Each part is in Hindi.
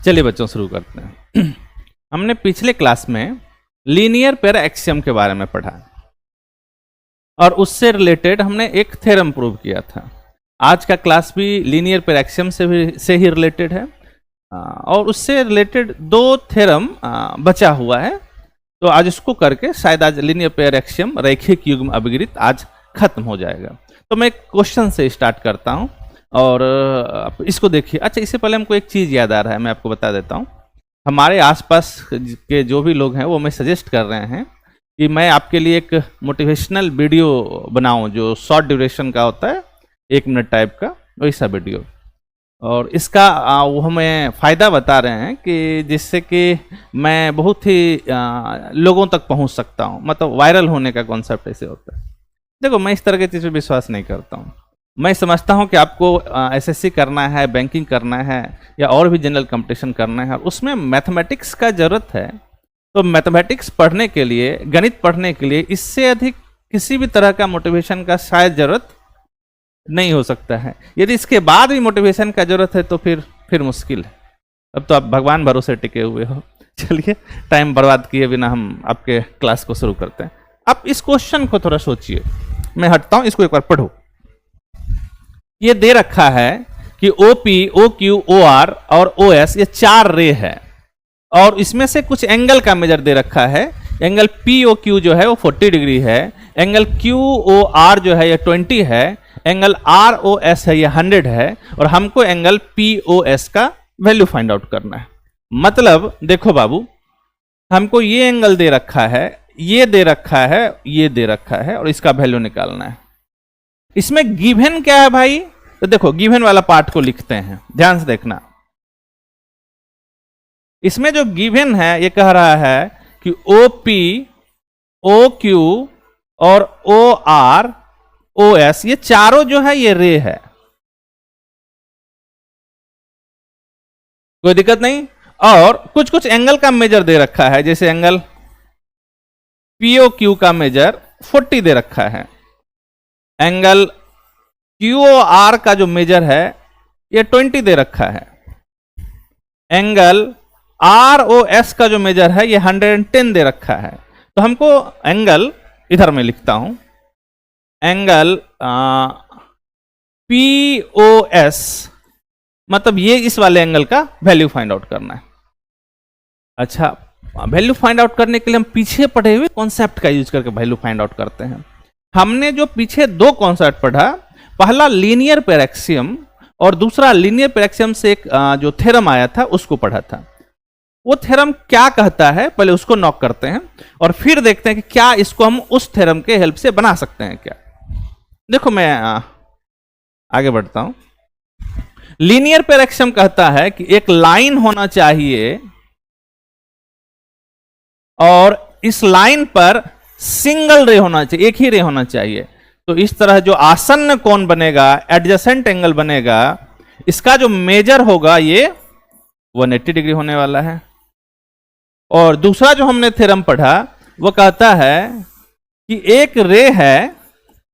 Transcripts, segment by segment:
चलिए बच्चों शुरू करते हैं। हमने पिछले क्लास में लीनियर पेयर एक्सियम के बारे में पढ़ा और उससे रिलेटेड हमने एक थ्योरम प्रूव किया था। आज का क्लास भी लीनियर पेयर एक्सियम से ही रिलेटेड है और उससे रिलेटेड दो थ्योरम बचा हुआ है। तो आज इसको करके शायद आज लीनियर पेयर एक्सियम रैखिक युग्म अभिगृत आज खत्म हो जाएगा। तो मैं एक क्वेश्चन से स्टार्ट करता हूं और इसको देखिए। अच्छा, इससे पहले हमको एक चीज़ याद आ रहा है, मैं आपको बता देता हूँ। हमारे आसपास के जो भी लोग हैं वो मैं सजेस्ट कर रहे हैं कि मैं आपके लिए एक मोटिवेशनल वीडियो बनाऊं जो शॉर्ट ड्यूरेशन का होता है, 1 मिनट टाइप का वैसा वीडियो। और इसका वो हमें फ़ायदा बता रहे हैं कि जिससे कि मैं बहुत ही लोगों तक पहुंच सकता हूं, मतलब वायरल होने का कॉन्सेप्ट ऐसे होता है। देखो, मैं इस तरह की चीज़ पर विश्वास नहीं करता हूं। मैं समझता हूं कि आपको एसएससी करना है, बैंकिंग करना है या और भी जनरल कंपटीशन करना है, उसमें मैथमेटिक्स का ज़रूरत है। तो मैथमेटिक्स पढ़ने के लिए, गणित पढ़ने के लिए इससे अधिक किसी भी तरह का मोटिवेशन का शायद ज़रूरत नहीं हो सकता है। यदि इसके बाद भी मोटिवेशन का ज़रूरत है तो फिर मुश्किल है। अब तो आप भगवान भरोसे टिके हुए हो। चलिए, टाइम बर्बाद किए बिना हम आपके क्लास को शुरू करते हैं। अब इस क्वेश्चन को थोड़ा सोचिए, मैं हटता हूँ, इसको एक बार पढ़ो। ये दे रखा है कि OP, OQ, OR और OS ये 4 रे है और इसमें से कुछ एंगल का मेजर दे रखा है। एंगल POQ जो है वो 40 डिग्री है, एंगल QOR जो है ये 20 है, एंगल ROS है ये 100 है और हमको एंगल POS का वैल्यू फाइंड आउट करना है। मतलब देखो बाबू, हमको ये एंगल दे रखा है, ये दे रखा है, ये दे रखा है और इसका वैल्यू निकालना है। इसमें गिवन क्या है भाई? तो देखो, गिवन वाला पार्ट को लिखते हैं, ध्यान से देखना। इसमें जो गिवन है ये कह रहा है कि OP, OQ और OR, OS ये चारों जो है ये रे है। कोई दिक्कत नहीं। और कुछ कुछ एंगल का मेजर दे रखा है, जैसे एंगल POQ का मेजर 40 दे रखा है, एंगल QOR का जो मेजर है ये 20 दे रखा है, एंगल ROS का जो मेजर है ये 110 दे रखा है। तो हमको एंगल, इधर मैं लिखता हूं, एंगल POS मतलब ये इस वाले एंगल का वैल्यू फाइंड आउट करना है। अच्छा, वैल्यू फाइंड आउट करने के लिए हम पीछे पढ़े हुए कॉन्सेप्ट का यूज करके वैल्यू फाइंड आउट करते हैं। हमने जो पीछे 2 कॉन्सेप्ट पढ़ा, पहला लीनियर पेयर एक्सियम और दूसरा लीनियर पेयर एक्सियम से एक जो थ्योरम आया था उसको पढ़ा था। वो थ्योरम क्या कहता है पहले उसको नॉक करते हैं और फिर देखते हैं कि क्या इसको हम उस थ्योरम के हेल्प से बना सकते हैं क्या। देखो, मैं आगे बढ़ता हूं। लीनियर पेयर एक्सियम कहता है कि एक लाइन होना चाहिए और इस लाइन पर सिंगल रे होना चाहिए, एक ही रे होना चाहिए। तो इस तरह जो आसन्न कोण बनेगा, एडजेसेंट एंगल बनेगा, इसका जो मेजर होगा ये 180 डिग्री होने वाला है। और दूसरा जो हमने थ्योरम पढ़ा वो कहता है कि एक रे है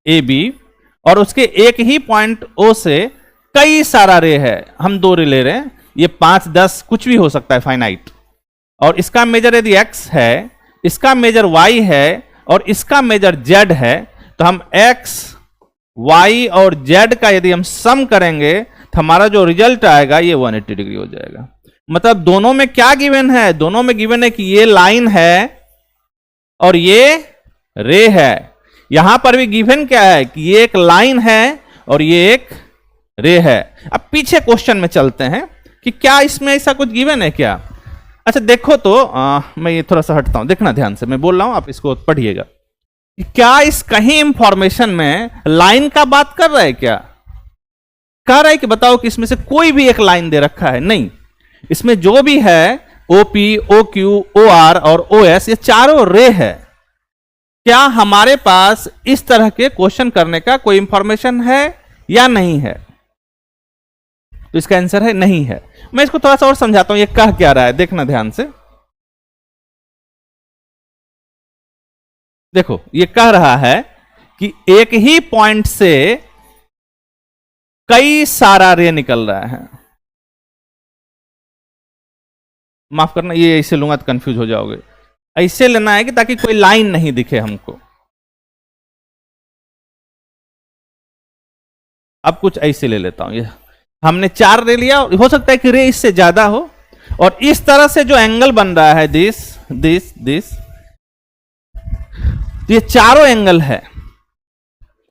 AB और उसके एक ही पॉइंट O से कई सारा रे है। हम 2 रे ले रहे हैं, ये 5, 10 कुछ भी हो सकता है, फाइनाइट। और इसका मेजर यदि X है, इसका मेजर Y है और इसका मेजर Z है, तो हम X, Y और Z का यदि हम सम करेंगे तो हमारा जो रिजल्ट आएगा ये 180 डिग्री हो जाएगा। मतलब दोनों में क्या गिवन है? दोनों में गिवन है कि ये लाइन है और ये रे है। यहां पर भी गिवन क्या है कि ये एक लाइन है और ये एक रे है। अब पीछे क्वेश्चन में चलते हैं कि क्या इसमें ऐसा कुछ गिवन है क्या। अच्छा देखो, तो मैं ये थोड़ा सा हटता हूं, देखना ध्यान से, मैं बोल रहा हूं, आप इसको पढ़िएगा। क्या इस कहीं इंफॉर्मेशन में लाइन का बात कर रहा है क्या? कह रहा है कि बताओ कि इसमें से कोई भी एक लाइन दे रखा है? नहीं, इसमें जो भी है OP, OQ, OR और OS ये चारों रे है। क्या हमारे पास इस तरह के क्वेश्चन करने का कोई इंफॉर्मेशन है या नहीं है? तो इसका आंसर है नहीं है। मैं इसको थोड़ा सा और समझाता हूं, ये कह क्या रहा है, देखना ध्यान से। देखो, ये कह रहा है कि एक ही पॉइंट से कई सारा रे निकल रहा है। माफ करना, ये ऐसे लूंगा तो कंफ्यूज हो जाओगे, ऐसे लेना है कि ताकि कोई लाइन नहीं दिखे हमको। अब कुछ ऐसे ले लेता हूं, ये हमने 4 ले लिया, हो सकता है कि रे इससे ज्यादा हो, और इस तरह से जो एंगल बन रहा है दिस दिस दिस, ये चारों एंगल है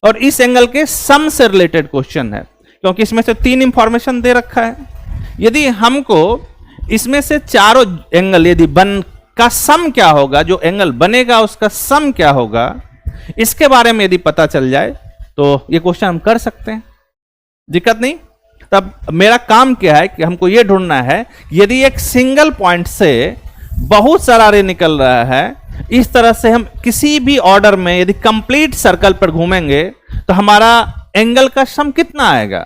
और इस एंगल के सम से रिलेटेड क्वेश्चन है, क्योंकि इसमें से 3 इंफॉर्मेशन दे रखा है। यदि हमको इसमें से चारों एंगल यदि बन का सम क्या होगा, जो एंगल बनेगा उसका सम क्या होगा, इसके बारे में यदि पता चल जाए तो ये क्वेश्चन हम कर सकते हैं, दिक्कत नहीं। तब मेरा काम क्या है कि हमको ये ढूंढना है यदि एक सिंगल पॉइंट से बहुत सारा रे निकल रहा है, इस तरह से हम किसी भी ऑर्डर में यदि कंप्लीट सर्कल पर घूमेंगे तो हमारा एंगल का सम कितना आएगा।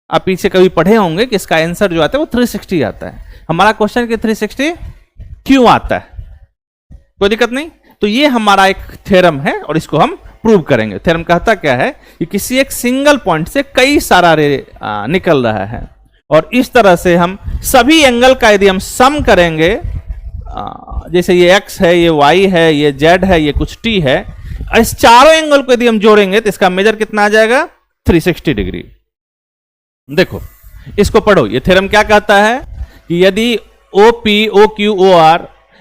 आप पीछे कभी पढ़े होंगे कि इसका आंसर जो आता है वो 360 आता है। हमारा क्वेश्चन कि 360 क्यों आता है, कोई दिक्कत नहीं। तो ये हमारा एक थ्योरम है और इसको हम प्रूव करेंगे। थ्योरम कहता क्या है कि किसी एक सिंगल पॉइंट से कई सारा रे निकल रहा है और इस तरह से हम सभी एंगल का यदि हम सम करेंगे, जैसे ये x है, ये y है, ये z है, ये कुछ t है, इस चारों एंगल को यदि हम जोड़ेंगे तो इसका मेजर कितना आ जाएगा 360 डिग्री। देखो इसको पढ़ो, ये थ्योरम क्या कहता है कि यदि OP, OQ, OR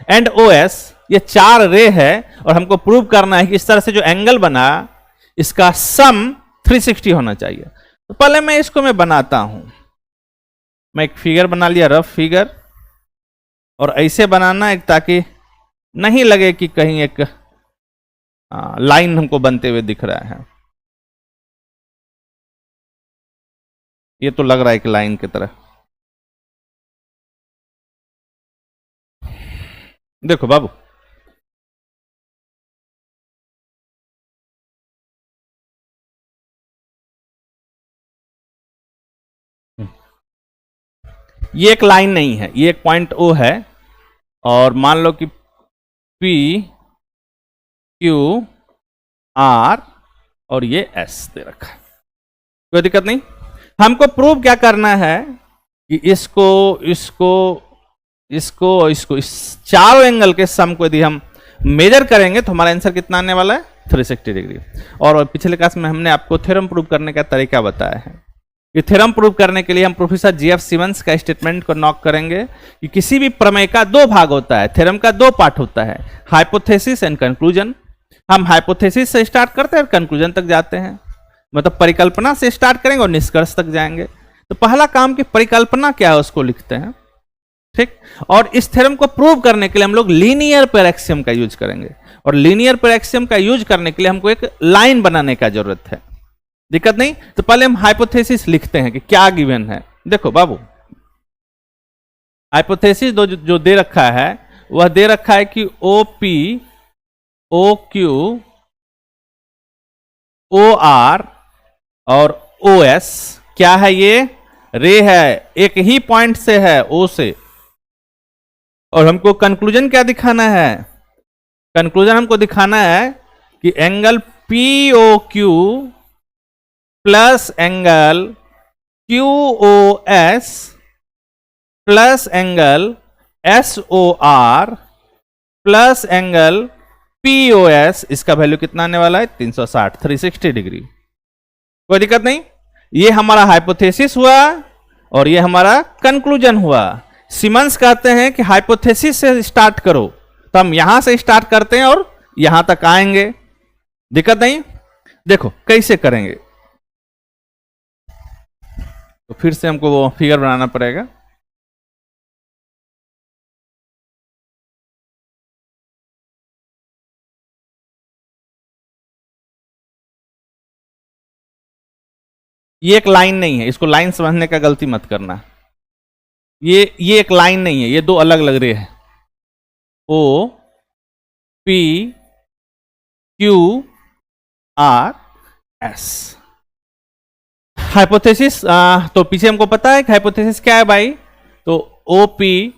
and OS ये 4 रे है और हमको प्रूव करना है कि इस तरह से जो एंगल बना इसका सम 360 होना चाहिए। तो पहले मैं इसको मैं बनाता हूं, मैं एक फिगर बना लिया, रफ फिगर, और ऐसे बनाना एक ताकि नहीं लगे कि कहीं एक लाइन हमको बनते हुए दिख रहा है। ये तो लग रहा है कि लाइन की तरह। देखो बाबू, ये एक लाइन नहीं है, ये एक पॉइंट O है और मान लो कि P, Q, R और ये S दे रखा है, कोई दिक्कत नहीं। हमको प्रूव क्या करना है कि इसको इसको इसको इसको इस चारों एंगल के सम को यदि हम मेजर करेंगे तो हमारा आंसर कितना आने वाला है 360 डिग्री। और पिछले क्लास में हमने आपको थ्योरम प्रूव करने का तरीका बताया है। ये थ्योरम प्रूव करने के लिए हम प्रोफेसर जीएफ सिमंस का स्टेटमेंट को नॉक करेंगे कि किसी भी प्रमेय का 2 भाग होता है, थ्योरम का 2 पार्ट होता है, हाइपोथेसिस एंड कंक्लूजन। हम हाइपोथेसिस से स्टार्ट करते हैं और कंक्लूजन तक जाते हैं, मतलब परिकल्पना से स्टार्ट करेंगे और निष्कर्ष तक जाएंगे। तो पहला काम की परिकल्पना क्या है उसको लिखते हैं, ठीक। और इस थ्योरम को प्रूव करने के लिए हम लोग लीनियर पेयर एक्सियम का यूज करेंगे और लीनियर पेयर एक्सियम का यूज करने के लिए हमको एक लाइन बनाने का जरूरत है, दिक्कत नहीं। तो पहले हम हाइपोथेसिस लिखते हैं कि क्या गिवन है। देखो बाबू, हाइपोथेसिस जो दे रखा है वह दे रखा है कि OP, OQ, OR और OS क्या है, ये रे है, एक ही पॉइंट से है O से। और हमको कंक्लूजन क्या दिखाना है, कंक्लूजन हमको दिखाना है कि angle POQ plus angle QOS plus angle SOR plus angle POS, इसका वैल्यू कितना आने वाला है 360, 360 डिग्री। कोई दिक्कत नहीं। ये हमारा हाइपोथेसिस हुआ और ये हमारा कंक्लूजन हुआ। सिमंस कहते हैं कि हाइपोथेसिस से स्टार्ट करो, तो हम यहां से स्टार्ट करते हैं और यहां तक आएंगे, दिक्कत नहीं। देखो कैसे करेंगे, तो फिर से हमको वो फिगर बनाना पड़ेगा। ये एक लाइन नहीं है, इसको लाइन समझने का गलती मत करना। ये एक लाइन नहीं है, ये 2 अलग अलग रे है, O P Q R S। Hypothesis तो पीछे हमको पता है कि हाइपोथेसिस क्या है भाई, तो OP,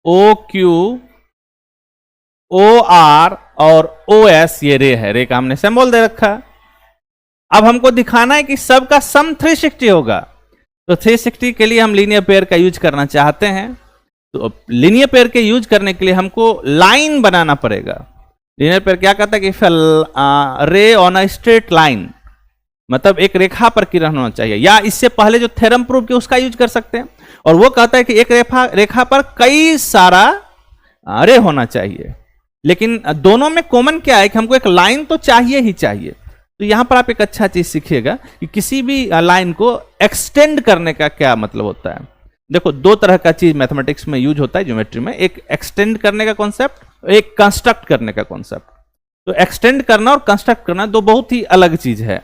OQ, OR और OS ये रे है, रे का हमने सिंबल दे रखा। अब हमको दिखाना है कि सबका सम 360 होगा, तो 360 के लिए हम लीनियर पेयर का यूज करना चाहते हैं। तो लीनियर पेयर के यूज करने के लिए हमको लाइन बनाना पड़ेगा। लीनियर पेयर क्या कहता है कि रे ऑन अ स्ट्रेट लाइन, मतलब एक रेखा पर किरण होना चाहिए, या इससे पहले जो थ्योरम प्रूव किया उसका यूज कर सकते हैं। और वो कहता है कि एक रेखा पर कई सारा रे होना चाहिए, लेकिन दोनों में कॉमन क्या है कि हमको एक लाइन तो चाहिए ही चाहिए। तो यहां पर आप एक अच्छा चीज सीखिएगा कि किसी भी लाइन को एक्सटेंड करने का क्या मतलब होता है। देखो, दो तरह का चीज मैथमेटिक्स में यूज होता है, ज्योमेट्री में, एक एक्सटेंड करने का कॉन्सेप्ट, एक कंस्ट्रक्ट करने का कॉन्सेप्ट। तो एक्सटेंड करना और कंस्ट्रक्ट करना दो बहुत ही अलग चीज है।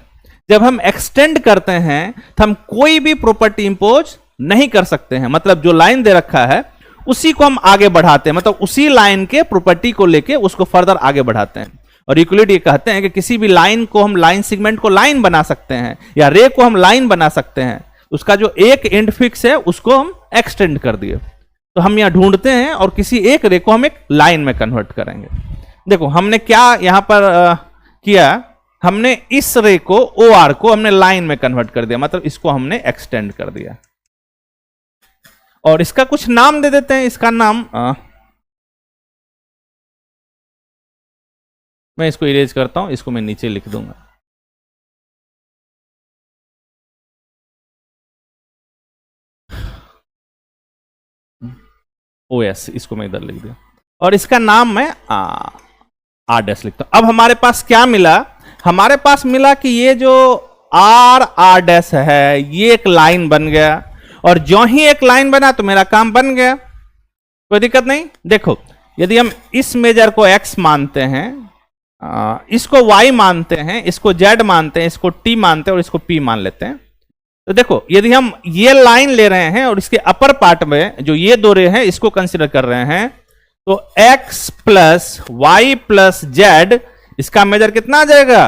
जब हम एक्सटेंड करते हैं तो हम कोई भी प्रॉपर्टी इंपोज नहीं कर सकते हैं, मतलब जो लाइन दे रखा है उसी को हम आगे बढ़ाते हैं, मतलब उसी लाइन के प्रॉपर्टी को लेके उसको फर्दर आगे बढ़ाते हैं। और यूक्लिड ये कहते हैं कि किसी भी लाइन को हम, लाइन सेगमेंट को लाइन बना सकते हैं, या रे को हम लाइन बना सकते हैं, उसका जो एक एंड फिक्स है उसको हम एक्सटेंड कर दिए। तो हम यहां ढूंढते हैं और किसी एक रे को हम एक लाइन में कन्वर्ट करेंगे। देखो हमने क्या यहां पर किया, हमने इस रे को, ओ आर को हमने लाइन में कन्वर्ट कर दिया, मतलब इसको हमने एक्सटेंड कर दिया। और इसका कुछ नाम दे देते हैं। इसका नाम मैं इसको इरेज करता हूं, इसको मैं नीचे लिख दूंगा। OS इसको मैं इधर लिख दिया, और इसका नाम मैं R डैश लिखता हूं। अब हमारे पास क्या मिला, हमारे पास मिला कि ये जो R डैश है ये एक लाइन बन गया, और जो ही एक लाइन बना तो मेरा काम बन गया, कोई दिक्कत नहीं। देखो, यदि हम इस मेजर को x मानते हैं, इसको y मानते हैं, इसको z मानते हैं, इसको t मानते हैं और इसको p मान लेते हैं, तो देखो यदि हम ये लाइन ले रहे हैं और इसके अपर पार्ट में जो ये दो रे हैं इसको कंसीडर कर रहे हैं, तो x plus Y plus Z, इसका मेजर कितना आ जाएगा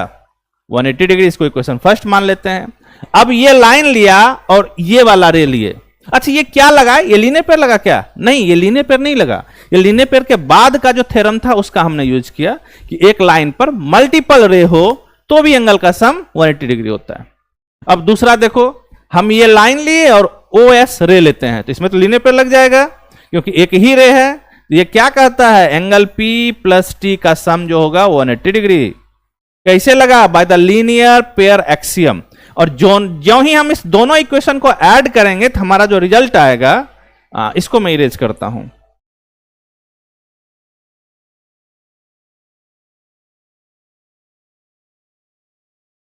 180 डिग्री। इसको इक्वेशन फर्स्ट मान लेते हैं। अब ये लाइन लिया और ये वाला रे लिए। अच्छा, ये क्या लगा, ये लीनियर पेयर लगा क्या? नहीं, ये लीनियर पेयर नहीं लगा। ये लीनियर पेयर के बाद का जो थ्योरम था उसका हमने यूज किया कि एक लाइन पर मल्टीपल रे हो तो भी एंगल का सम 180 डिग्री होता है। अब दूसरा देखो, हम ये लाइन लिए और OS रे लेते हैं, तो इसमें तो लीनियर पेयर लग जाएगा क्योंकि एक ही रे है। ये क्या कहता है, एंगल P प्लस T का सम जो होगा 180 डिग्री। कैसे लगा? By the linear pair axiom. और जो ही हम इस दोनों इक्वेशन को ऐड करेंगे तो हमारा जो रिजल्ट आएगा, इसको मैं इरेज करता हूं।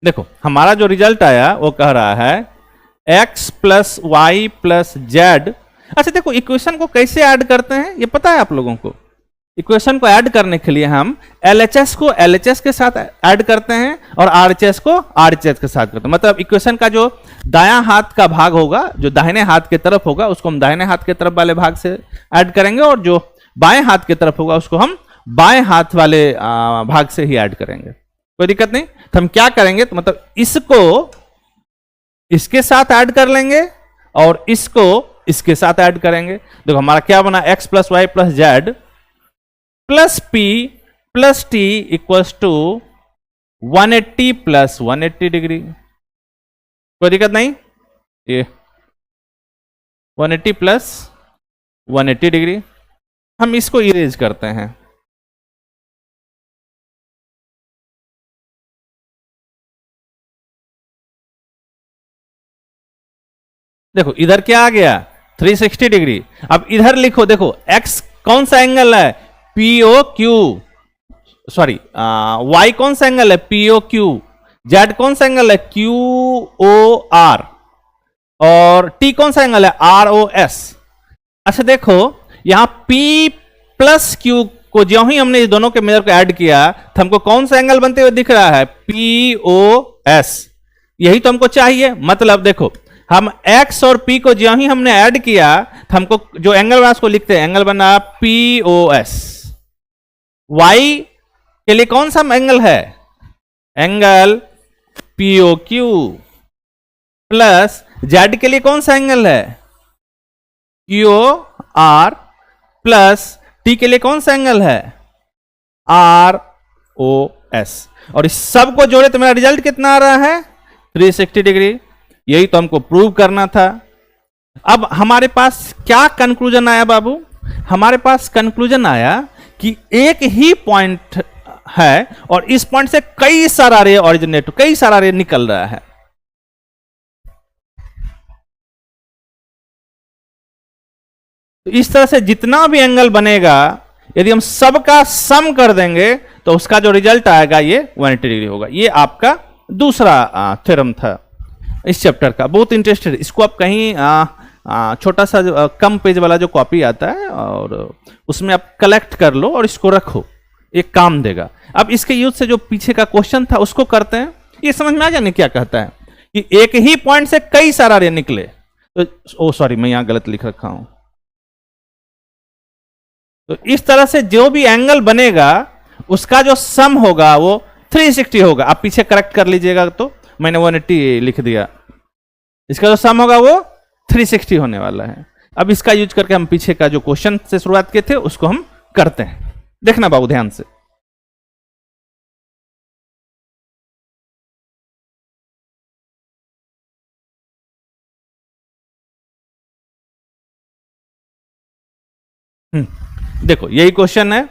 देखो हमारा जो रिजल्ट आया वो कह रहा है x plus Y plus Z. अच्छा देखो, इक्वेशन को कैसे ऐड करते हैं ये पता है आप लोगों को? इक्वेशन को ऐड करने के लिए हम LHS को LHS के साथ ऐड करते हैं और RHS को RHS के साथ करते हैं। मतलब इक्वेशन का जो दायां हाथ का भाग होगा, जो दाहिने हाथ की तरफ होगा, उसको हम दाहिने हाथ की तरफ वाले भाग से ऐड करेंगे, और जो बाएं हाथ की तरफ होगा उसको हम बाएं हाथ वाले भाग से ही ऐड करेंगे। कोई दिक्कत नहीं। तो हम क्या करेंगे, तो मतलब इसको इसके साथ ऐड कर लेंगे और इसको इसके साथ ऐड करेंगे। देखो हमारा क्या बना, x plus Y plus Z plus P plus T equals to 180 plus 180 degree. कोई दिक्कत नहीं, ये 180 प्लस 180 डिग्री। हम इसको इरेज करते हैं। देखो इधर क्या आ गया, 360 डिग्री। अब इधर लिखो, देखो x कौन सा एंगल है, POQ, सॉरी y कौन सा एंगल है, POQ, z कौन सा एंगल है, QOR, और t कौन सा एंगल है, ROS। अच्छा देखो, यहां P प्लस Q को जो ही हमने इस दोनों के मेजर को ऐड किया तो हमको कौन सा एंगल बनते हुए दिख रहा है, POS। यही तो हमको चाहिए। मतलब देखो, हम x और p को जो ही हमने ऐड किया तो हमको जो एंगल बना उसको लिखते हैं, एंगल बना POS। y के लिए कौन सा एंगल है, एंगल POQ, प्लस z के लिए कौन सा एंगल है, QOR, प्लस t के लिए कौन सा एंगल है, ROS। और इस सब को जोड़े तो मेरा रिजल्ट कितना आ रहा है, 360 डिग्री। यही तो हमको प्रूव करना था। अब हमारे पास क्या कंक्लूजन आया बाबू, हमारे पास कंक्लूजन आया कि एक ही पॉइंट है और इस पॉइंट से कई सारा रे ऑरिजिनेट, कई सारा रे निकल रहा है। तो इस तरह से जितना भी एंगल बनेगा यदि हम सबका सम कर देंगे तो उसका जो रिजल्ट आएगा ये 180 डिग्री होगा। ये आपका दूसरा थ्योरम था इस चैप्टर का, बहुत इंटरेस्टेड। इसको आप कहीं छोटा सा कम पेज वाला जो कॉपी आता है और उसमें आप कलेक्ट कर लो और इसको रखो, एक काम देगा। अब इसके यूज से जो पीछे का क्वेश्चन था उसको करते हैं। ये समझ में आ जाने क्या कहता है कि एक ही पॉइंट से कई सारा रे निकले। तो ओ सॉरी, मैं यहां गलत लिख रखा हूं। तो इस तरह से जो भी एंगल बनेगा उसका जो सम होगा वो 360 होगा। आप पीछे करेक्ट कर लीजिएगा, तो मैंने 180 लिख दिया। इसका जो सम होगा वो 360 होने वाला है। अब इसका यूज करके हम पीछे का जो क्वेश्चन से शुरुआत किए थे उसको हम करते हैं। देखना बाबू ध्यान से। देखो यही क्वेश्चन है।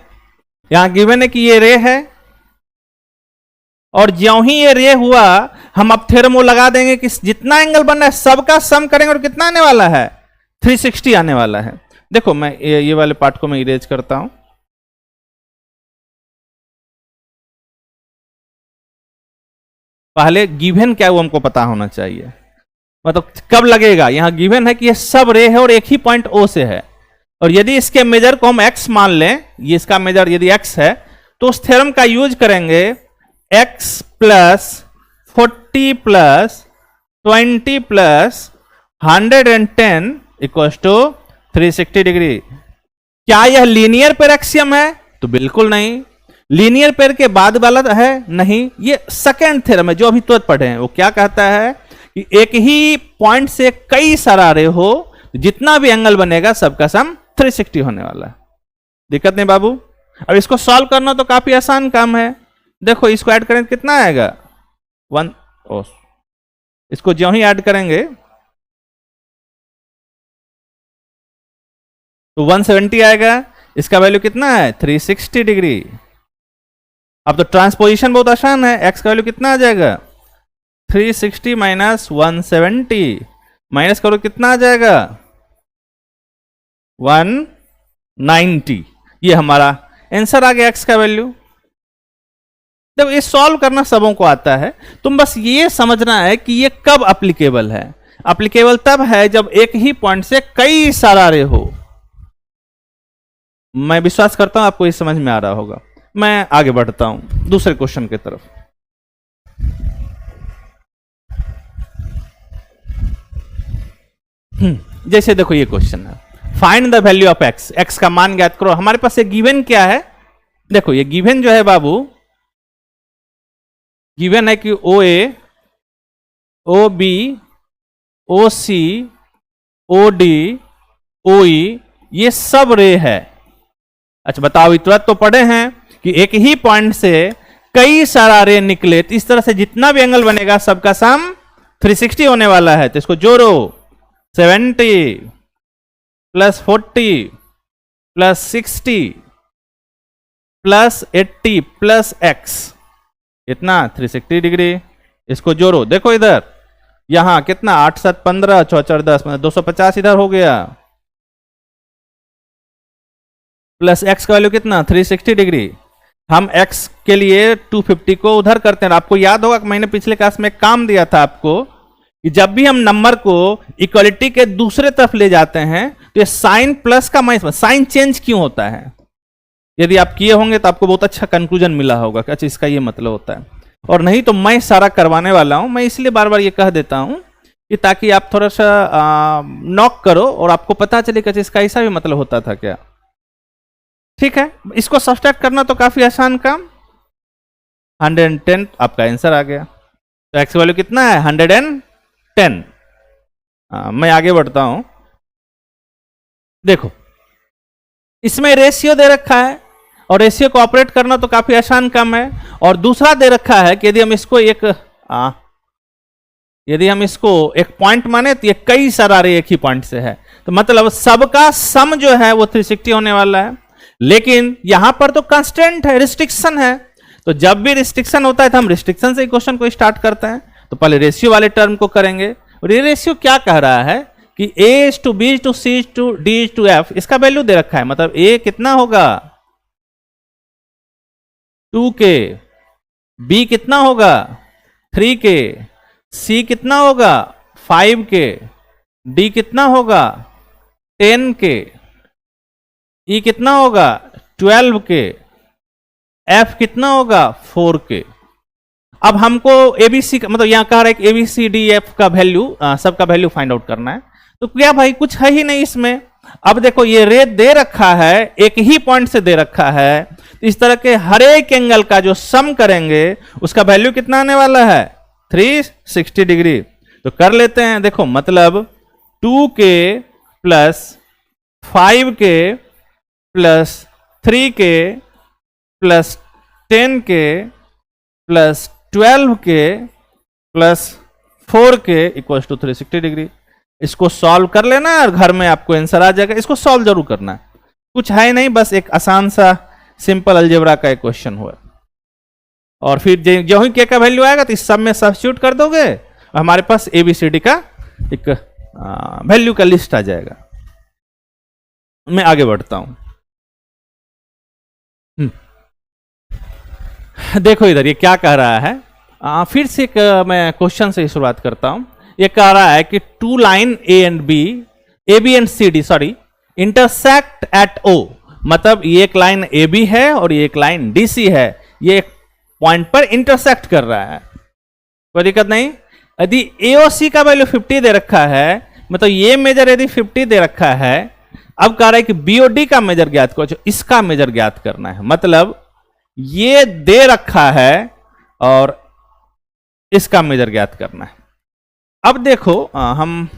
यहां गिवन है कि ये रे है और ज्यों ही ये रे हुआ हम अब थ्योरम वो लगा देंगे कि जितना एंगल बन रहा है सबका सम करेंगे और कितना आने वाला है 360 आने वाला है। देखो मैं ये वाले पार्ट को मैं इरेज करता हूं। पहले गिवन क्या है वो हमको पता होना चाहिए, मतलब कब लगेगा। यहां गिवन है कि ये सब रे है और एक ही पॉइंट ओ से है, और यदि इसके मेजर को हम x मान लें, ये इसका मेजर यदि x है तो उस थ्योरम का यूज करेंगे x plus 40 plus 20 plus 110 equals to 360 degree. क्या यह लीनियर पेयर एक्सियम है? तो बिल्कुल नहीं। लीनियर पेयर के बाद वाला है? नहीं। ये सेकेंड थ्योरम है जो अभी तुरंत पढ़े हैं। वो क्या कहता है कि एक ही पॉइंट से कई सारा रे हो, जितना भी एंगल बनेगा सबका सम 360 होने वाला है। दिक्कत नहीं बाबू। अब इसको सॉल्व करना तो काफी आसान काम है। देखो इसको ऐड करें कितना आएगा 1, इसको ज्यों ही ऐड करेंगे तो 170 आएगा। इसका वैल्यू कितना है 360 डिग्री। अब तो ट्रांसपोजिशन बहुत आसान है। x का वैल्यू कितना आ जाएगा 360 माइनस 170, माइनस करो कितना आ जाएगा 190। ये हमारा आंसर आ गया x का वैल्यू। जब ये सॉल्व करना सबों को आता है, तुम बस ये समझना है कि ये कब एप्लीकेबल है। एप्लीकेबल तब है जब एक ही पॉइंट से कई सारा रे हो। मैं विश्वास करता हूं आपको ये समझ में आ रहा होगा। मैं आगे बढ़ता हूं दूसरे क्वेश्चन की तरफ। जैसे देखो ये क्वेश्चन है, find the value of x। x का मान ज्ञात करो। हमारे पास ये गिवन क्या है? देखो ये गिवन जो है बाबू, गिवन है कि OA, OB, OC, OD, OE ये सब रे है। अच्छा बताओ, तुरंत तो पढ़े हैं कि एक ही पॉइंट से कई सारा रे निकले, तो इस तरह से जितना भी एंगल बनेगा सबका सम 360 होने वाला है। तो इसको जोड़ो 70 plus 40 plus 60 plus 80 plus x, इतना 360 डिग्री। इसको जोड़ो, देखो इधर यहां कितना 8 7 15 4 4 10 250 इधर हो गया, प्लस x का वैल्यू कितना 360 डिग्री। हम x के लिए 250 को उधर करते हैं। आपको याद होगा कि मैंने पिछले क्लास में काम दिया था आपको कि जब भी हम नंबर को इक्वलिटी के दूसरे तरफ ले जाते हैं तो ये साइन प्लस का माइनस, साइन चेंज क्यों होता है? यदि आप किए होंगे तो आपको बहुत अच्छा कंक्लूजन मिला होगा कि अच्छा इसका ये मतलब होता है। और नहीं तो मैं सारा करवाने वाला हूं। मैं इसलिए बार बार ये कह देता हूं कि ताकि आप थोड़ा सा नॉक करो और आपको पता चले कि इसका ऐसा भी मतलब होता था क्या। ठीक है, इसको सब्सट्रैक्ट करना तो काफी आसान काम। 110 आपका आंसर आ गया। तो x वैल्यू कितना है 110। मैं आगे बढ़ता हूं। देखो इसमें रेशियो दे रखा है और रेशियो को ऑपरेट करना तो काफी आसान काम है। और दूसरा दे रखा है कि यदि हम इसको एक पॉइंट माने तो ये कई सारा रे एक ही पॉइंट से है। तो मतलब सबका सम जो है वो 360 होने वाला है। लेकिन यहां पर तो कंस्टेंट है, रिस्ट्रिक्शन है, तो जब भी रिस्ट्रिक्शन होता है तो हम रिस्ट्रिक्शन से क्वेश्चन को स्टार्ट करते हैं। तो पहले रेशियो वाले टर्म को करेंगे, और ये रेशियो क्या कह रहा है कि a to b to c to d to f, इसका वैल्यू दे रखा है। मतलब a कितना होगा 2k, b कितना होगा 3k, c कितना होगा 5k, d कितना होगा 10k, e कितना होगा 12k, f कितना होगा 4k। अब हमको एबीसी का मतलब यहां कह रहा है कि एबीसी डी एफ का वैल्यू, सबका वैल्यू फाइंड आउट करना है। तो क्या भाई कुछ है ही नहीं इसमें। अब देखो ये रे दे रखा है, एक ही पॉइंट से दे रखा है, तो इस तरह के हर एक एंगल का जो सम करेंगे उसका वैल्यू कितना आने वाला है 360 डिग्री। तो कर लेते हैं, देखो मतलब 2k plus 5k plus 3k plus 10k plus 12k plus 4k equal to 360 degree. इसको सॉल्व कर लेना है और घर में आपको आंसर आ जाएगा। इसको सॉल्व जरूर करना है, कुछ है नहीं, बस एक आसान सा सिंपल अलजेब्रा का एक क्वेश्चन हुआ। और फिर जो ही के का वैल्यू आएगा तो इस सब में सब्स्टिट्यूट कर दोगे, हमारे पास एबीसीडी का एक वैल्यू का लिस्ट आ जाएगा। मैं आगे बढ़ता हूं। देखो इधर ये क्या कह रहा है, फिर से एक मैं क्वेश्चन से ही शुरुआत करता हूं। ये कह रहा है कि two line A and B, A B and C D sorry, intersect at O. मतलब ये एक लाइन ए बी है और ये एक लाइन डी सी है, ये एक पॉइंट पर इंटरसेक्ट कर रहा है, कोई दिक्कत नहीं। यदि ए ओ सी का वैल्यू 50 दे रखा है, मतलब ये मेजर यदि 50 दे रखा है, अब कह रहा है कि बी और डी का मेजर ज्ञात करो, इसका मेजर ज्ञात करना है। मतलब ये दे रखा है और इसका मेजर ज्ञात करना है। अब देखो हम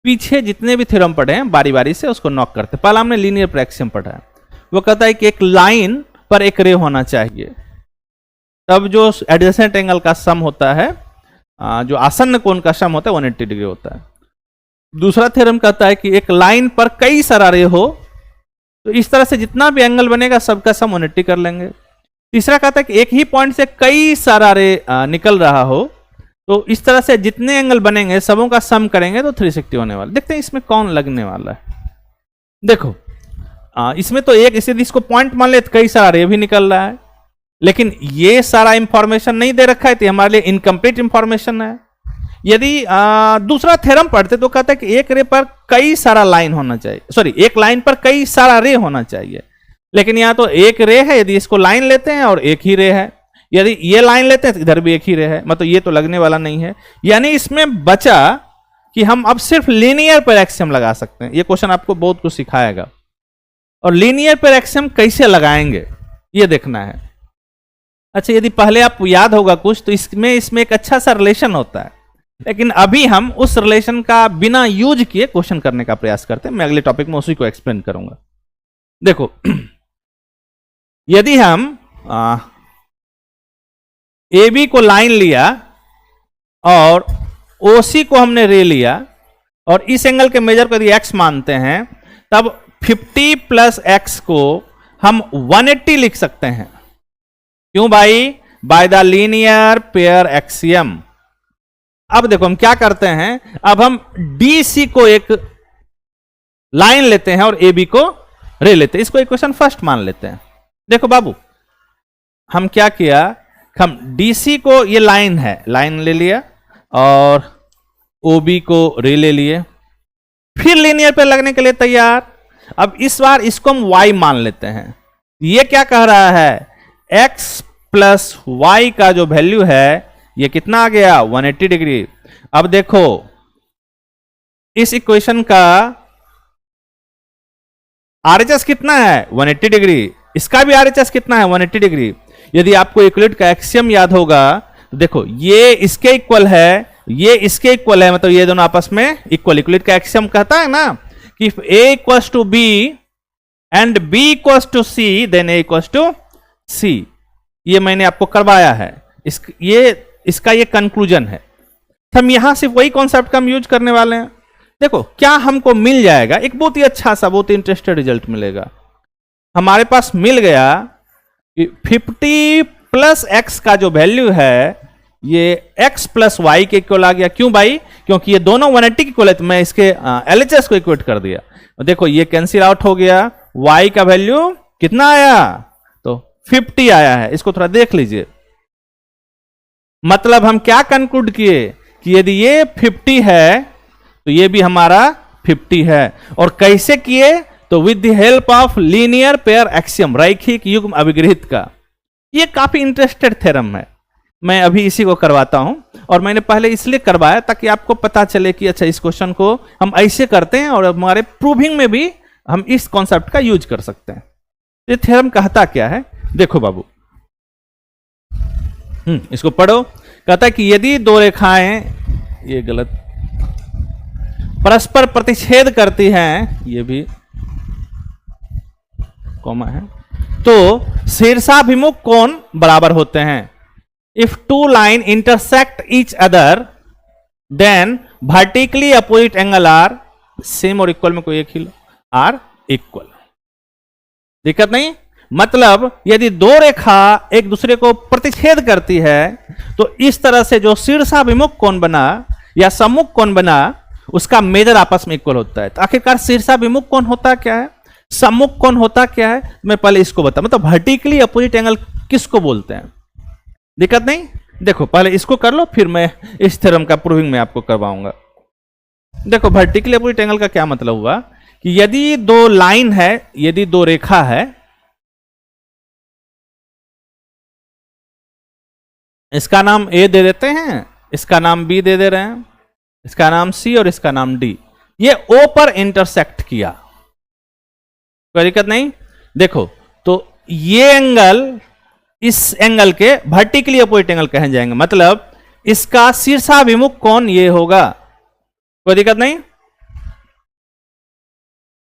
पीछे जितने भी थ्योरम पढ़े हैं बारी बारी से उसको नॉक करते हैं। पहला हमने लीनियर पर एक्सियम पढ़ा है, वो कहता है कि एक लाइन पर एक रे होना चाहिए, तब जो एडजेसेंट एंगल का सम होता है, जो आसन्न कोण का सम होता है 180 डिग्री होता है। दूसरा थ्योरम कहता है कि एक लाइन पर कई सारा रे हो, तो इस तरह से जितना भी एंगल बनेगा सबका सम 180 कर लेंगे। तीसरा कहता है कि एक ही पॉइंट से कई सारा रे निकल रहा हो, तो इस तरह से जितने एंगल बनेंगे सबों का सम करेंगे तो 360 होने वाला। देखते हैं इसमें कौन लगने वाला है। देखो इसमें तो एक इसे इसको पॉइंट मान ले तो कई सारा रे भी निकल रहा है, लेकिन ये सारा इंफॉर्मेशन नहीं दे रखा है, तो हमारे लिए इनकम्प्लीट इंफॉर्मेशन है। यदि दूसरा थ्योरम पढ़ते तो कहता है कि एक रे पर कई सारा लाइन होना चाहिए, सॉरी एक लाइन पर कई सारा रे होना चाहिए, लेकिन यहां तो एक रे है, यदि इसको लाइन लेते हैं और एक ही रे है, यदि ये लाइन लेते हैं तो इधर भी एक ही रे है, मतलब ये तो लगने वाला नहीं है। यानी इसमें बचा कि हम अब सिर्फ लीनियर पर एक्सियम लगा सकते हैं। ये क्वेश्चन आपको बहुत कुछ सिखाएगा, और लीनियर पर एक्सियम कैसे लगाएंगे ये देखना है। अच्छा, यदि पहले आपको याद होगा कुछ तो इसमें एक अच्छा सा रिलेशन होता है, लेकिन अभी हम उस रिलेशन का बिना यूज किए क्वेश्चन करने का प्रयास करते हैं। मैं अगले टॉपिक में उसी को एक्सप्लेन करूंगा। देखो यदि हम ए बी को लाइन लिया और ओ सी को हमने रे लिया, और इस एंगल के मेजर को यदि एक्स मानते हैं, तब 50 प्लस एक्स को हम 180 लिख सकते हैं। क्यों भाई? By the linear pair axiom. अब देखो हम क्या करते हैं, अब हम डी सी को एक लाइन लेते हैं और ए बी को रे लेते हैं। इसको इक्वेशन फर्स्ट मान लेते हैं। देखो बाबू, हम क्या किया, हम डी सी को ये लाइन है, लाइन ले लिया, और ओ बी को रे ले लिए, फिर लीनियर पे लगने के लिए तैयार। अब इस बार इसको हम y मान लेते हैं। ये क्या कह रहा है, x प्लस वाई का जो वैल्यू है ये कितना आ गया 180 डिग्री। अब देखो इस इक्वेशन का RHS कितना है 180 डिग्री, इसका भी RHS कितना है 180 डिग्री। यदि आपको यूक्लिड का एक्सियम याद होगा तो देखो ये इसके इक्वल है, ये इसके इक्वल है, मतलब ये दोनों आपस में इक्वल। यूक्लिड का एक्सियम कहता है ना कि if a equals to b and b equals to c then a equals to c। ये मैंने आपको करवाया है, इसका ये कंक्लूजन है। हम यहां सिर्फ वही कॉन्सेप्ट का हम यूज करने वाले हैं। देखो क्या हमको मिल जाएगा, एक बहुत ही अच्छा सा, बहुत ही इंटरेस्टेड रिजल्ट मिलेगा। हमारे पास मिल गया कि 50 प्लस एक्स का जो वैल्यू है ये x प्लस वाई के इक्वल आ गया। क्यों भाई? क्योंकि ये दोनों 180 के इक्वल है, तो मैं इसके LHS को इक्वेट कर दिया। देखो ये कैंसिल आउट हो गया, y का वैल्यू कितना आया? तो 50 आया है। इसको थोड़ा देख लीजिए। मतलब हम क्या कंक्लूड किए कि यदि ये 50 है तो ये भी हमारा 50 है। और कैसे किए? तो with the help of linear pair axiom, रैखिक युग्म अभिगृहित का। ये काफी इंटरेस्टेड थ्योरम है, मैं अभी इसी को करवाता हूं। और मैंने पहले इसलिए करवाया ताकि आपको पता चले कि अच्छा इस क्वेश्चन को हम ऐसे करते हैं और हमारे प्रूविंग में भी हम इस कॉन्सेप्ट का यूज कर सकते हैं। ये थ्योरम कहता क्या है? देखो बाबू, इसको पढ़ो। कहता है कि यदि दो रेखाएं, ये गलत, परस्पर प्रतिच्छेद करती हैं, ये भी कॉमा है, तो शीर्षाभिमुख कोण बराबर होते हैं। If two line intersect each other, then vertically opposite angle are same और इक्वल में कोई एक ही लो, आर इक्वल। दिक्कत नहीं? मतलब यदि दो रेखा एक दूसरे को प्रतिच्छेद करती है तो इस तरह से जो शीर्षाभिमुख कोण बना या सम्मुख कोण बना उसका मेजर आपस में इक्वल होता है। तो आखिरकार शीर्षाभिमुख कोण होता क्या है, सम्मुख कोण होता क्या है, मैं पहले इसको बता। मतलब वर्टिकली अपोजिट एंगल किसको बोलते हैं? दिक्कत नहीं? देखो पहले इसको कर लो, फिर मैं इस थ्योरम का प्रूविंग में आपको करवाऊंगा। देखो वर्टिकली अपोजिट एंगल का क्या मतलब हुआ कि यदि दो लाइन है, यदि दो रेखा है, इसका नाम ए दे देते हैं, इसका नाम बी दे दे रहे हैं, इसका नाम सी और इसका नाम डी, ये ओ पर इंटरसेक्ट किया, कोई दिक्कत नहीं। देखो तो ये एंगल इस एंगल के वर्टिकली अपोजिट एंगल कहे जाएंगे। मतलब इसका शीर्षाभिमुख कोण ये होगा, कोई दिक्कत नहीं।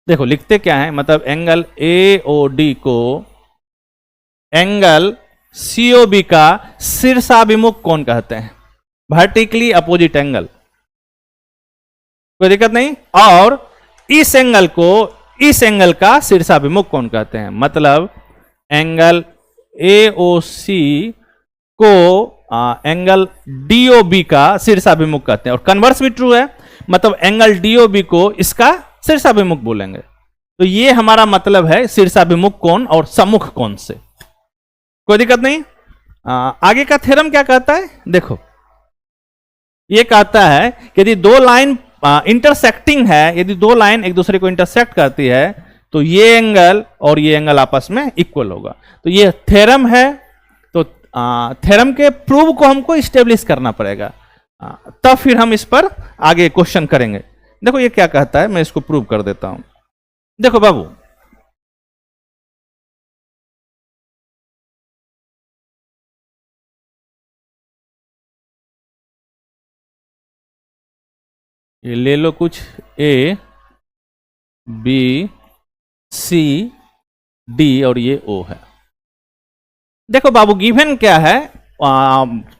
देखो लिखते क्या है, मतलब एंगल AOD को एंगल COB का शीर्षाभिमुख कोण कहते हैं, वर्टिकली अपोजिट एंगल, कोई दिक्कत नहीं। और इस एंगल को इस एंगल का शीर्षाभिमुख कोण कहते हैं। मतलब एंगल AOC को एंगल DOB का शीर्षाभिमुख कहते हैं। और कन्वर्स भी ट्रू है, मतलब एंगल DOB को इसका शीर्षाभिमुख बोलेंगे। तो ये हमारा मतलब है शीर्षाभिमुख कोण और सम्मुख कोण से, कोई दिक्कत नहीं। आगे का थ्योरम क्या कहता है? देखो ये कहता है कि यदि दो लाइन इंटरसेक्टिंग है, यदि दो लाइन एक दूसरे को इंटरसेक्ट करती है तो ये एंगल और ये एंगल आपस में इक्वल होगा। तो ये थ्योरम है। तो थ्योरम के प्रूव को हमको इस्टेब्लिश करना पड़ेगा, तब फिर हम इस पर आगे क्वेश्चन करेंगे। देखो ये क्या कहता है, मैं इसको प्रूव कर देता हूं। देखो बाबू, ये ले लो कुछ A B C D और ये O है। देखो बाबू गिवन क्या है,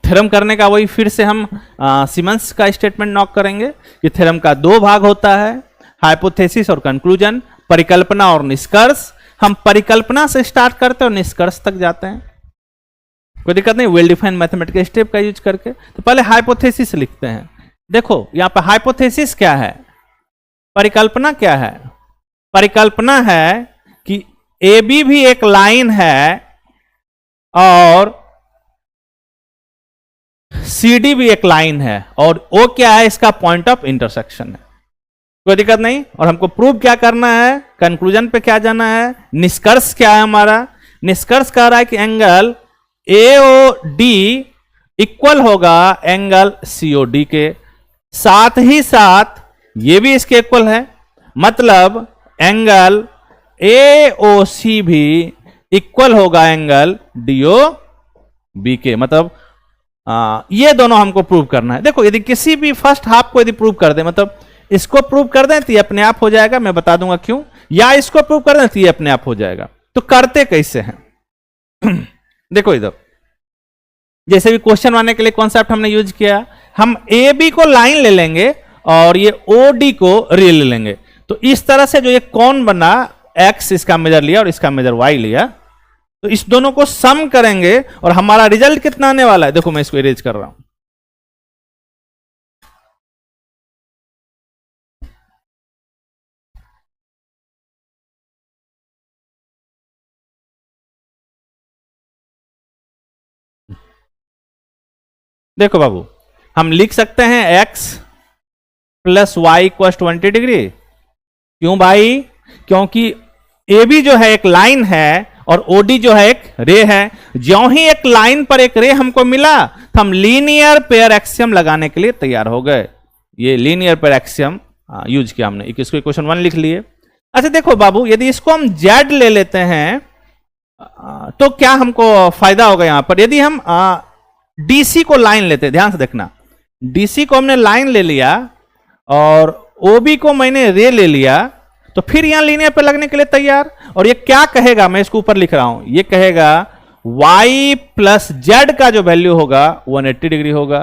थ्योरम करने का वही फिर से हम सिमंस का स्टेटमेंट नोट करेंगे कि थ्योरम का दो भाग होता है, हाइपोथेसिस और कंक्लूजन, परिकल्पना और निष्कर्ष। हम परिकल्पना से स्टार्ट करते हैं और निष्कर्ष तक जाते हैं, कोई दिक्कत नहीं, वेल डिफाइंड मैथमेटिकल स्टेप का यूज करके। तो पहले हाइपोथेसिस लिखते हैं। देखो यहां पर हाइपोथेसिस क्या है, परिकल्पना क्या है? परिकल्पना है कि AB भी एक लाइन है और CD भी एक लाइन है और O क्या है? इसका पॉइंट ऑफ इंटरसेक्शन है, कोई दिक्कत नहीं। और हमको प्रूव क्या करना है, कंक्लूजन पे क्या जाना है, निष्कर्ष क्या है हमारा? निष्कर्ष कह रहा है कि एंगल AOD इक्वल होगा एंगल COD के, साथ ही साथ ये भी इसके इक्वल है। मतलब एंगल AOC भी इक्वल होगा एंगल DOB के। मतलब ये दोनों हमको प्रूव करना है। देखो यदि किसी भी फर्स्ट हाफ को यदि प्रूव कर दे, मतलब इसको प्रूव कर दें तो ये अपने आप हो जाएगा, मैं बता दूंगा क्यों, या इसको प्रूव कर दें तो ये अपने आप हो जाएगा। तो करते कैसे हैं? देखो इधर जैसे भी क्वेश्चन आने के लिए कॉन्सेप्ट हमने यूज किया, हम AB को लाइन ले लेंगे और ये OD को रे ले लेंगे। तो इस तरह से जो ये कौन बना, x इसका मेजर लिया और इसका मेजर y लिया, तो इस दोनों को सम करेंगे और हमारा रिजल्ट कितना आने वाला है। देखो मैं इसको इरेज कर रहा हूं। देखो बाबू, हम लिख सकते हैं x plus Y equal 20 degree. क्यों भाई? क्योंकि ए बी जो है एक लाइन है और ओडी जो है एक रे है। ज्यों ही एक लाइन पर एक रे हमको मिला तो हम लीनियर पेयर एक्सियम लगाने के लिए तैयार हो गए। ये लीनियर पेयर एक्सियम यूज किया हमने। इसको इक्वेशन 1 लिख लिए। अच्छा देखो बाबू, यदि इसको हम जेड ले लेते हैं तो क्या हमको फायदा होगा यहां पर। यदि हम डीसी को लाइन लेते, ध्यान से देखना, डीसी को हमने लाइन ले लिया और ओबी को मैंने रे ले लिया, तो फिर यहां लीनियर पे लगने के लिए तैयार। और ये क्या कहेगा, मैं इसको ऊपर लिख रहा हूं, ये कहेगा y प्लस जेड का जो वैल्यू होगा 180 डिग्री होगा।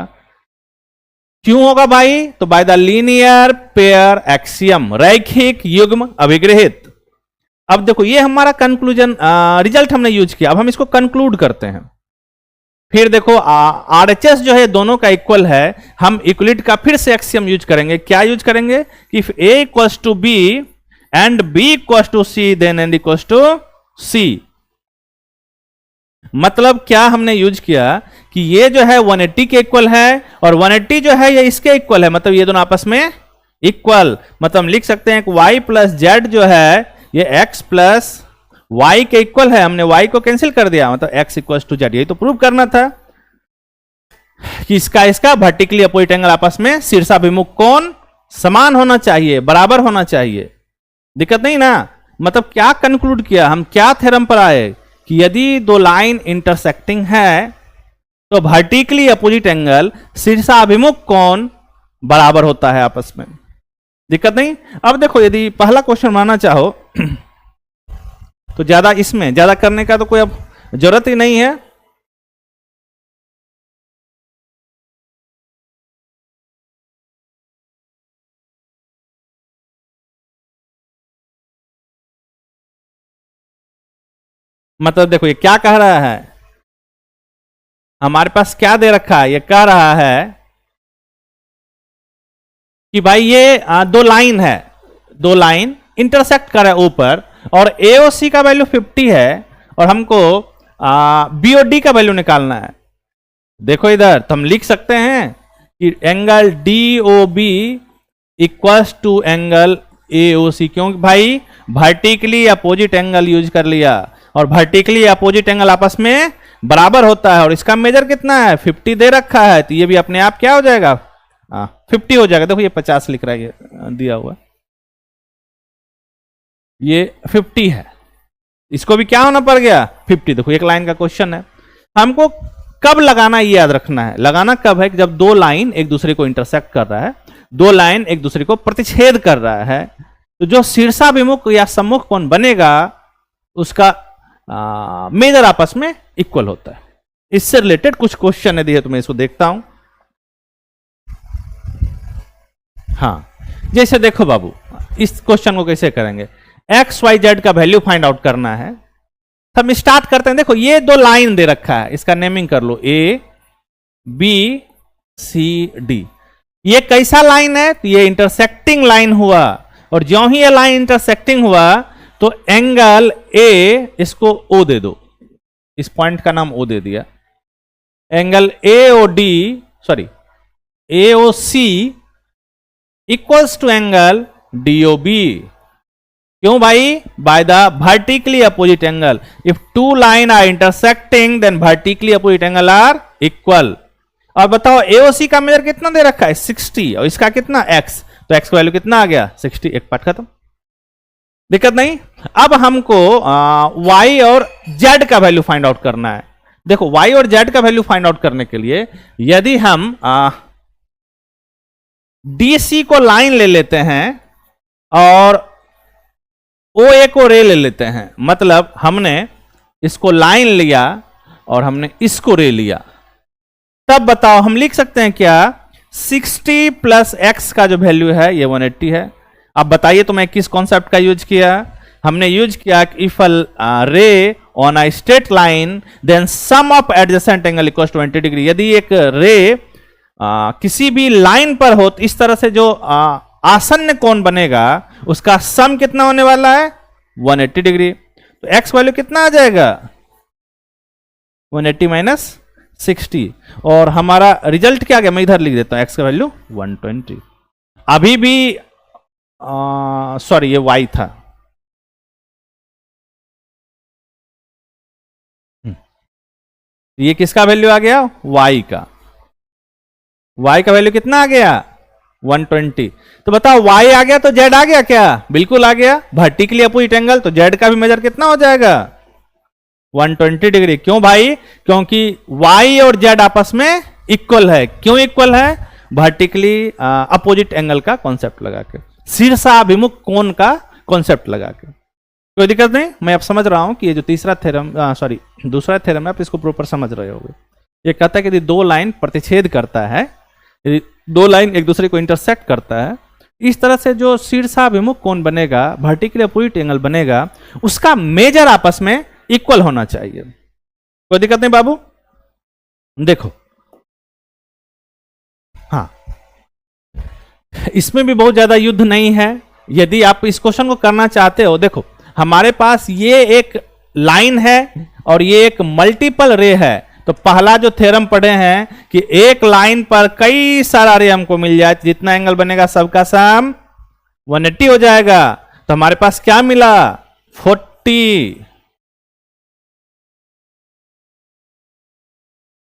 क्यों होगा भाई? तो by the linear pair axiom, रैखिक युग्म अभिग्रहित। अब देखो ये हमारा कंक्लूजन रिजल्ट हमने यूज किया। अब हम इसको कंक्लूड करते हैं। फिर देखो RHS जो है दोनों का इक्वल है, हम इक्वलिट का फिर से एक्सियम यूज करेंगे। क्या यूज करेंगे कि if A equals to B and B equals to C then N equals to C। मतलब क्या हमने यूज किया कि ये जो है 180 के इक्वल है और 180 जो है ये इसके इक्वल है, मतलब ये दोनों आपस में इक्वल। मतलब हम लिख सकते हैं कि y प्लस जेड जो है ये x प्लस y के इक्वल है। हमने y को कैंसिल कर दिया, मतलब x इक्वल्स टू जेड। यही तो प्रूव करना था कि इसका वर्टिकली अपोजिट एंगल आपस में शीर्षाभिमुख कोण समान होना चाहिए, बराबर होना चाहिए। दिक्कत नहीं ना। मतलब क्या कंक्लूड किया हम, क्या थ्योरम पर आए कि यदि दो लाइन इंटरसेक्टिंग है तो वर्टिकली अपोजिट एंगल शीर्षाभिमुख कोण बराबर होता है आपस में। दिक्कत नहीं। अब देखो यदि पहला क्वेश्चन मानना चाहो तो ज्यादा इसमें ज्यादा करने का तो कोई अब जरूरत ही नहीं है। मतलब देखो ये क्या कह रहा है, हमारे पास क्या दे रखा है, ये कह रहा है कि भाई ये दो लाइन है, दो लाइन इंटरसेक्ट कर रहा है ऊपर, और AOC का वैल्यू 50 है और हमको BOD का वैल्यू निकालना है। देखो इधर तो हम लिख सकते हैं कि angle DOB equals to angle AOC। क्योंकि भाई वर्टिकली अपोजिट एंगल यूज कर लिया और वर्टिकली अपोजिट एंगल आपस में बराबर होता है और इसका मेजर कितना है 50 दे रखा है, तो ये भी अपने आप क्या हो जाएगा 50 हो जाएगा। देखो ये 50 लिख रहा है, ये दिया हुआ, ये 50 है, इसको भी क्या होना पड़ गया 50। देखो एक लाइन का क्वेश्चन है, हमको कब लगाना ये याद रखना है। लगाना कब है कि जब दो लाइन एक दूसरे को इंटरसेक्ट कर रहा है, दो लाइन एक दूसरे को प्रतिच्छेद कर रहा है, तो जो शीर्षाभिमुख या सम्मुख कोण बनेगा उसका मेजर आपस में इक्वल होता है। इससे रिलेटेड कुछ क्वेश्चन है दिए, तो मैं इसको देखता हूं। हाँ, जैसे देखो बाबू, इस क्वेश्चन को कैसे करेंगे, एक्स वाई जेड का वैल्यू फाइंड आउट करना है। हम स्टार्ट करते हैं। देखो ये दो लाइन दे रखा है, इसका नेमिंग कर लो A B C D। ये कैसा लाइन है, तो ये इंटरसेक्टिंग लाइन हुआ, और ज्यों ही ये लाइन इंटरसेक्टिंग हुआ तो एंगल A, इसको O दे दो, इस पॉइंट का नाम O दे दिया। Angle AOD sorry AOC equals to angle DOB। क्यों भाई? By the vertically opposite angle. If two line are intersecting then vertically opposite angle are equal. और बताओ AOC का मेजर कितना दे रखा है 60 और इसका कितना x, तो x का वैल्यू कितना आ गया 60। एक पार्ट खत्म, दिक्कत नहीं। अब हमको y और z का वैल्यू फाइंड आउट करना है। देखो y और z का वैल्यू फाइंड आउट करने के लिए यदि हम DC को लाइन ले लेते हैं और OA को रे ले लेते हैं, मतलब हमने इसको लाइन लिया और हमने इसको रे लिया, तब बताओ हम लिख सकते हैं क्या 60 प्लस एक्स का जो वैल्यू है ये 180 है। अब बताइए तो मैं किस कॉन्सेप्ट का यूज किया? हमने यूज किया कि if ray on a straight line then sum of adjacent angle equals to 20 degree. यदि एक रे किसी भी लाइन पर हो तो इस तरह से जो आसन्न कोण बनेगा उसका सम कितना होने वाला है? 180 डिग्री। तो एक्स वैल्यू कितना आ जाएगा? 180 माइनस 60। और हमारा रिजल्ट क्या गया? मैं इधर लिख देता हूं, एक्स का वैल्यू 120। अभी भी सॉरी ये वाई था। ये किसका वैल्यू आ गया? वाई का। वाई का वैल्यू कितना आ गया? 120। तो बताओ वाई आ गया तो जेड आ गया क्या? बिल्कुल आ गया। वर्टिकली अपोजिट एंगल, तो जेड का भी मेजर कितना हो जाएगा? 120 डिग्री। क्यों भाई? क्योंकि वाई और जेड आपस में इक्वल है। क्यों इक्वल है? वर्टिकली अपोजिट एंगल का कॉन्सेप्ट लगा के, शीर्षाभिमुख कोण का कॉन्सेप्ट लगा के। कोई दिक्कत नहीं, मैं अब समझ रहा हूं कि ये जो तीसरा थ्योरम सॉरी दूसरा थ्योरम है आप इसको प्रॉपर समझ रहे होगे। ये कहता है कि यदि दो लाइन प्रतिच्छेद करता है, यदि दो लाइन एक दूसरे को इंटरसेक्ट करता है, इस तरह से जो शीर्षाभिमुख कोण बनेगा, वर्टिकली अपोजिट एंगल बनेगा, उसका मेजर आपस में इक्वल होना चाहिए। कोई दिक्कत नहीं बाबू। देखो हाँ, इसमें भी बहुत ज्यादा युद्ध नहीं है। यदि आप इस क्वेश्चन को करना चाहते हो, देखो हमारे पास ये एक लाइन है और ये एक मल्टीपल रे है। तो पहला जो थ्योरम पढ़े हैं कि एक लाइन पर कई सारा रे हमको मिल जाए, जितना एंगल बनेगा सबका सम 180 हो जाएगा। तो हमारे पास क्या मिला? 40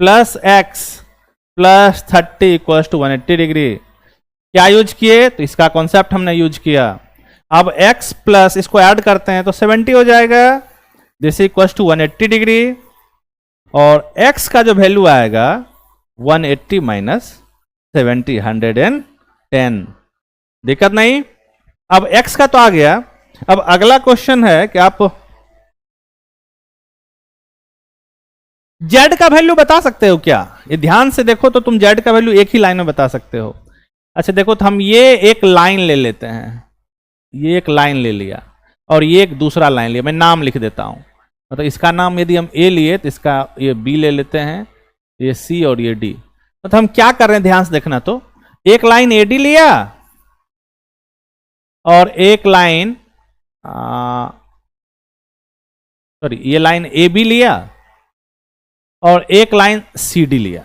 plus X plus 30 equal to 180 degree. क्या यूज किए? तो इसका कॉन्सेप्ट हमने यूज किया। अब x प्लस इसको ऐड करते हैं तो 70 हो जाएगा, दिस इक्वल टू 180 डिग्री। और x का जो वैल्यू आएगा 180 माइनस 70, 110। दिक्कत नहीं। अब x का तो आ गया। अब अगला क्वेश्चन है कि आप z का वैल्यू बता सकते हो क्या? ये ध्यान से देखो तो तुम z का वैल्यू एक ही लाइन में बता सकते हो। अच्छा देखो, तो हम ये एक लाइन ले लेते हैं, ये एक लाइन ले लिया और ये एक दूसरा लाइन लिया। मैं नाम लिख देता हूं। मतलब इसका नाम यदि हम ए लिए तो इसका ये बी ले लेते हैं, ये सी और ये डी। तो हम क्या कर रहे हैं ध्यान से देखना। तो एक लाइन ए डी लिया और एक लाइन सॉरी ये लाइन ए बी लिया और एक लाइन सी डी लिया।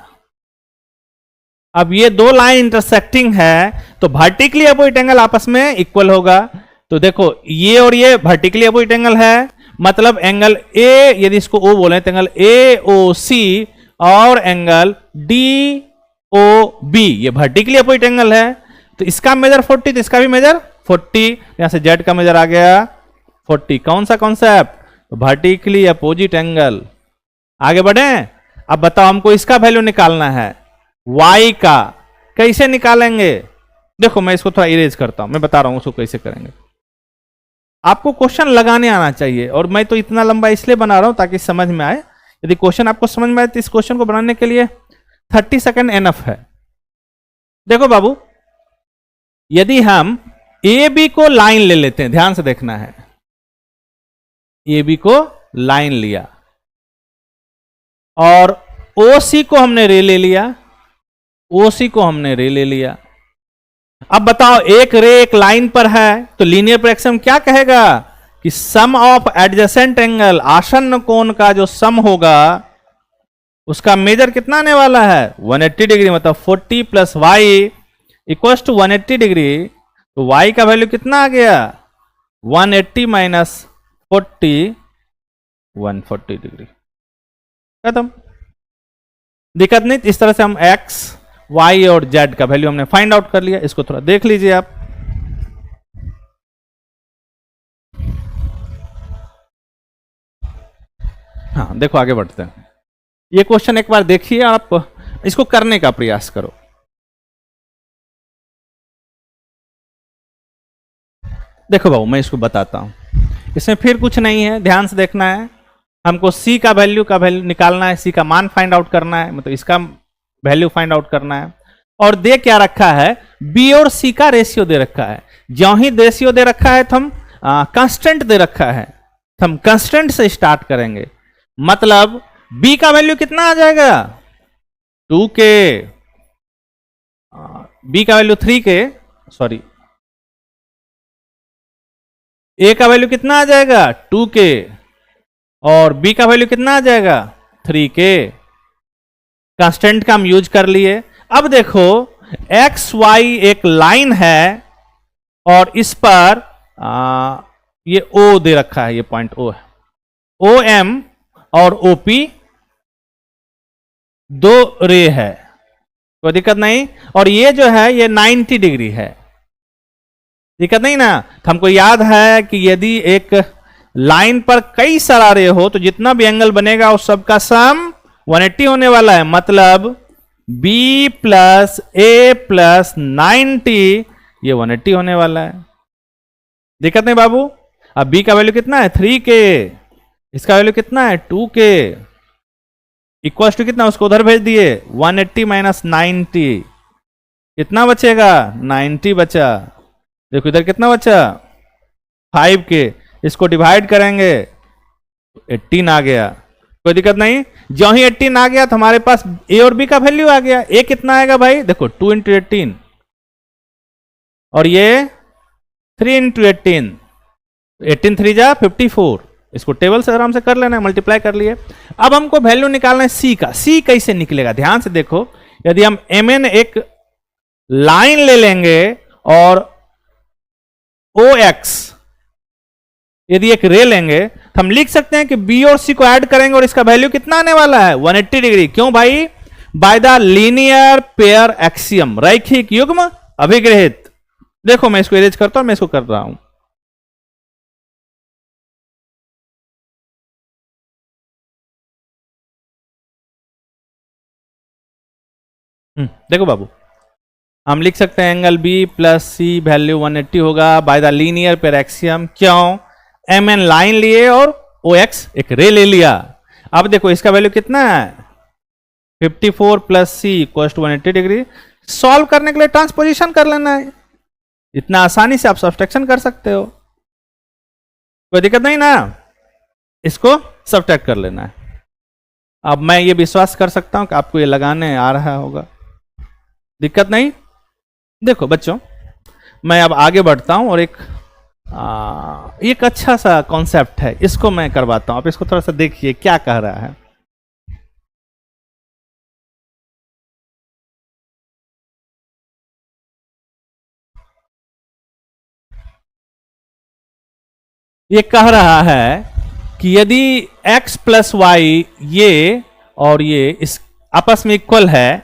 अब ये दो लाइन इंटरसेक्टिंग है तो वर्टिकली अपोजिट एंगल आपस में इक्वल होगा। तो देखो ये और ये वर्टिकली अपोजिट एंगल है, मतलब एंगल ए, यदि इसको ओ बोले तो एंगल ए ओ सी और एंगल डी ओ बी, ये वर्टिकली अपोजिट एंगल है। तो इसका मेजर 40 तो इसका भी मेजर 40। यहां से जेड का मेजर आ गया 40। कौन सा कॉन्सेप्ट? Vertically opposite angle. आगे बढ़े। अब बताओ हमको इसका वैल्यू निकालना है, y का। कैसे निकालेंगे? देखो मैं इसको थोड़ा इरेज करता हूं, मैं बता रहा हूं उसको कैसे करेंगे। आपको क्वेश्चन लगाने आना चाहिए, और मैं तो इतना लंबा इसलिए बना रहा हूं ताकि समझ में आए। यदि क्वेश्चन आपको समझ में आए तो इस क्वेश्चन को बनाने के लिए 30 सेकंड एनफ है। देखो बाबू, यदि हम ए बी को लाइन ले लेते हैं, ध्यान से देखना है, ए बी को लाइन लिया और ओ सी को हमने रे ले लिया, ओ सी को हमने रे ले लिया। अब बताओ एक रे एक लाइन पर है तो लीनियर पर एक्सियम क्या कहेगा कि सम ऑफ एडजेसेंट एंगल, आसन्न कोण का जो सम होगा उसका मेजर कितना आने वाला है? 180 डिग्री। मतलब 40 plus Y equal to 180 degree. तो वाई का वैल्यू कितना आ गया? 180 माइनस 40, 140 डिग्री। खत्म। दिक्कत नहीं। इस तरह से हम x, y और z का वैल्यू हमने फाइंड आउट कर लिया। इसको थोड़ा देख लीजिए आप। हाँ देखो आगे बढ़ते हैं। ये क्वेश्चन एक बार देखिए, आप इसको करने का प्रयास करो। देखो बाबू मैं इसको बताता हूं, इसमें फिर कुछ नहीं है, ध्यान से देखना है। हमको c का वैल्यू निकालना है, c का मान फाइंड आउट करना है, मतलब इसका वैल्यू फाइंड आउट करना है। और दे क्या रखा है, बी और सी का रेशियो दे रखा है। ज्यों ही रेशियो दे रखा है तो हम कांस्टेंट दे रखा है, तो हम कांस्टेंट से स्टार्ट करेंगे। मतलब बी का वैल्यू कितना आ जाएगा, 2k, बी का वैल्यू 3k, सॉरी ए का वैल्यू कितना आ जाएगा 2k, और बी का वैल्यू कितना आ जाएगा 3k। कांस्टेंट का हम यूज कर लिए। अब देखो एक्स वाई एक लाइन है और इस पर ये O दे रखा है, ये पॉइंट O है, OM और OP दो रे है, कोई दिक्कत नहीं। और ये जो है ये 90 डिग्री है, दिक्कत नहीं ना। तो हमको याद है कि यदि एक लाइन पर कई सारा रे हो तो जितना भी एंगल बनेगा उस सबका सम 180 होने वाला है। मतलब B प्लस A प्लस 90 ये 180 होने वाला है, दिक्कत नहीं बाबू। अब B का वैल्यू कितना है 3k, इसका वैल्यू कितना है 2k, इक्वल टू कितना, उसको उधर भेज दिए 180 माइनस 90, कितना बचेगा 90 बचा। देखो इधर कितना बचा 5k, इसको डिवाइड करेंगे 18 आ गया, कोई दिक्कत नहीं। जो ही 18 आ गया तो हमारे पास ए और बी का वैल्यू आ गया। ए कितना आएगा भाई, देखो 2 इंटू 18 और ये 3 इंटू 18, 18 3 जा 54, इसको टेबल से आराम से कर लेना है, मल्टीप्लाई कर लिए। अब हमको वैल्यू निकालना है सी का। सी कैसे निकलेगा, ध्यान से देखो। यदि हम mn एक लाइन ले लेंगे और OX यदि एक रे लेंगे तो हम लिख सकते हैं कि बी और सी को ऐड करेंगे और इसका वैल्यू कितना आने वाला है 180 डिग्री। क्यों भाई, by the linear pair axiom, रैखिक युग्म अभिग्रहित। देखो मैं इसको इरेज करता हूं, मैं इसको कर रहा हूं। देखो बाबू, हम लिख सकते हैं एंगल बी प्लस सी वैल्यू 180 होगा by the linear pair axiom. क्यों, mn लाइन लिए और OX एक रे ले लिया। अब देखो इसका वैल्यू कितना है 54 plus C equal to 180 degree. Solve करने के लिए ट्रांसपोजिशन कर लेना है, इतना आसानी से आप सब्सट्रैक्शन कर सकते हो, कोई दिक्कत नहीं ना। इसको सब्ट्रैक्ट कर लेना है। अब मैं ये विश्वास कर सकता हूं कि आपको ये लगाने आ रहा होगा, दिक्कत नहीं। देखो बच्चों, मैं अब आगे बढ़ता हूं और एक अच्छा सा कॉन्सेप्ट है, इसको मैं करवाता हूं। आप इसको थोड़ा सा देखिए क्या कह रहा है। ये कह रहा है कि यदि x प्लस वाई ये और ये इस आपस में इक्वल है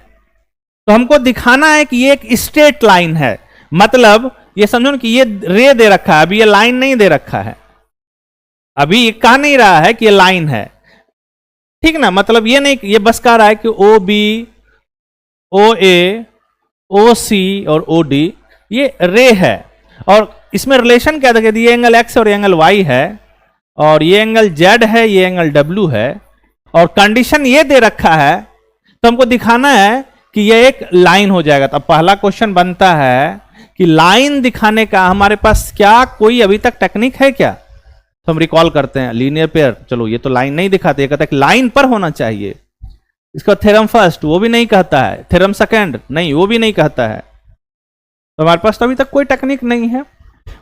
तो हमको दिखाना है कि ये एक स्ट्रेट लाइन है। मतलब ये समझो ना कि ये रे दे रखा है, अभी ये लाइन नहीं दे रखा है, अभी ये कह नहीं रहा है कि ये लाइन है, ठीक ना। मतलब ये नहीं, ये बस कह रहा है कि ओ बी, ओ ए, ओ सी और ओ डी ये रे है। और इसमें रिलेशन क्या था, ये एंगल एक्स और ये एंगल वाई है, और ये एंगल जेड है, ये एंगल डब्ल्यू है, और कंडीशन ये दे रखा है, तो हमको दिखाना है कि ये एक लाइन हो जाएगा। तो अब पहला क्वेश्चन बनता है कि लाइन दिखाने का हमारे पास क्या कोई अभी तक टेक्निक है क्या। तो हम रिकॉल करते हैं लीनियर पेयर, चलो ये तो लाइन नहीं दिखाते, ये कहता है कि लाइन पर होना चाहिए। इसका थ्योरम फर्स्ट वो भी नहीं कहता है, थ्योरम सेकंड नहीं वो भी नहीं कहता है। तो हमारे पास तो अभी तक कोई टेक्निक नहीं है।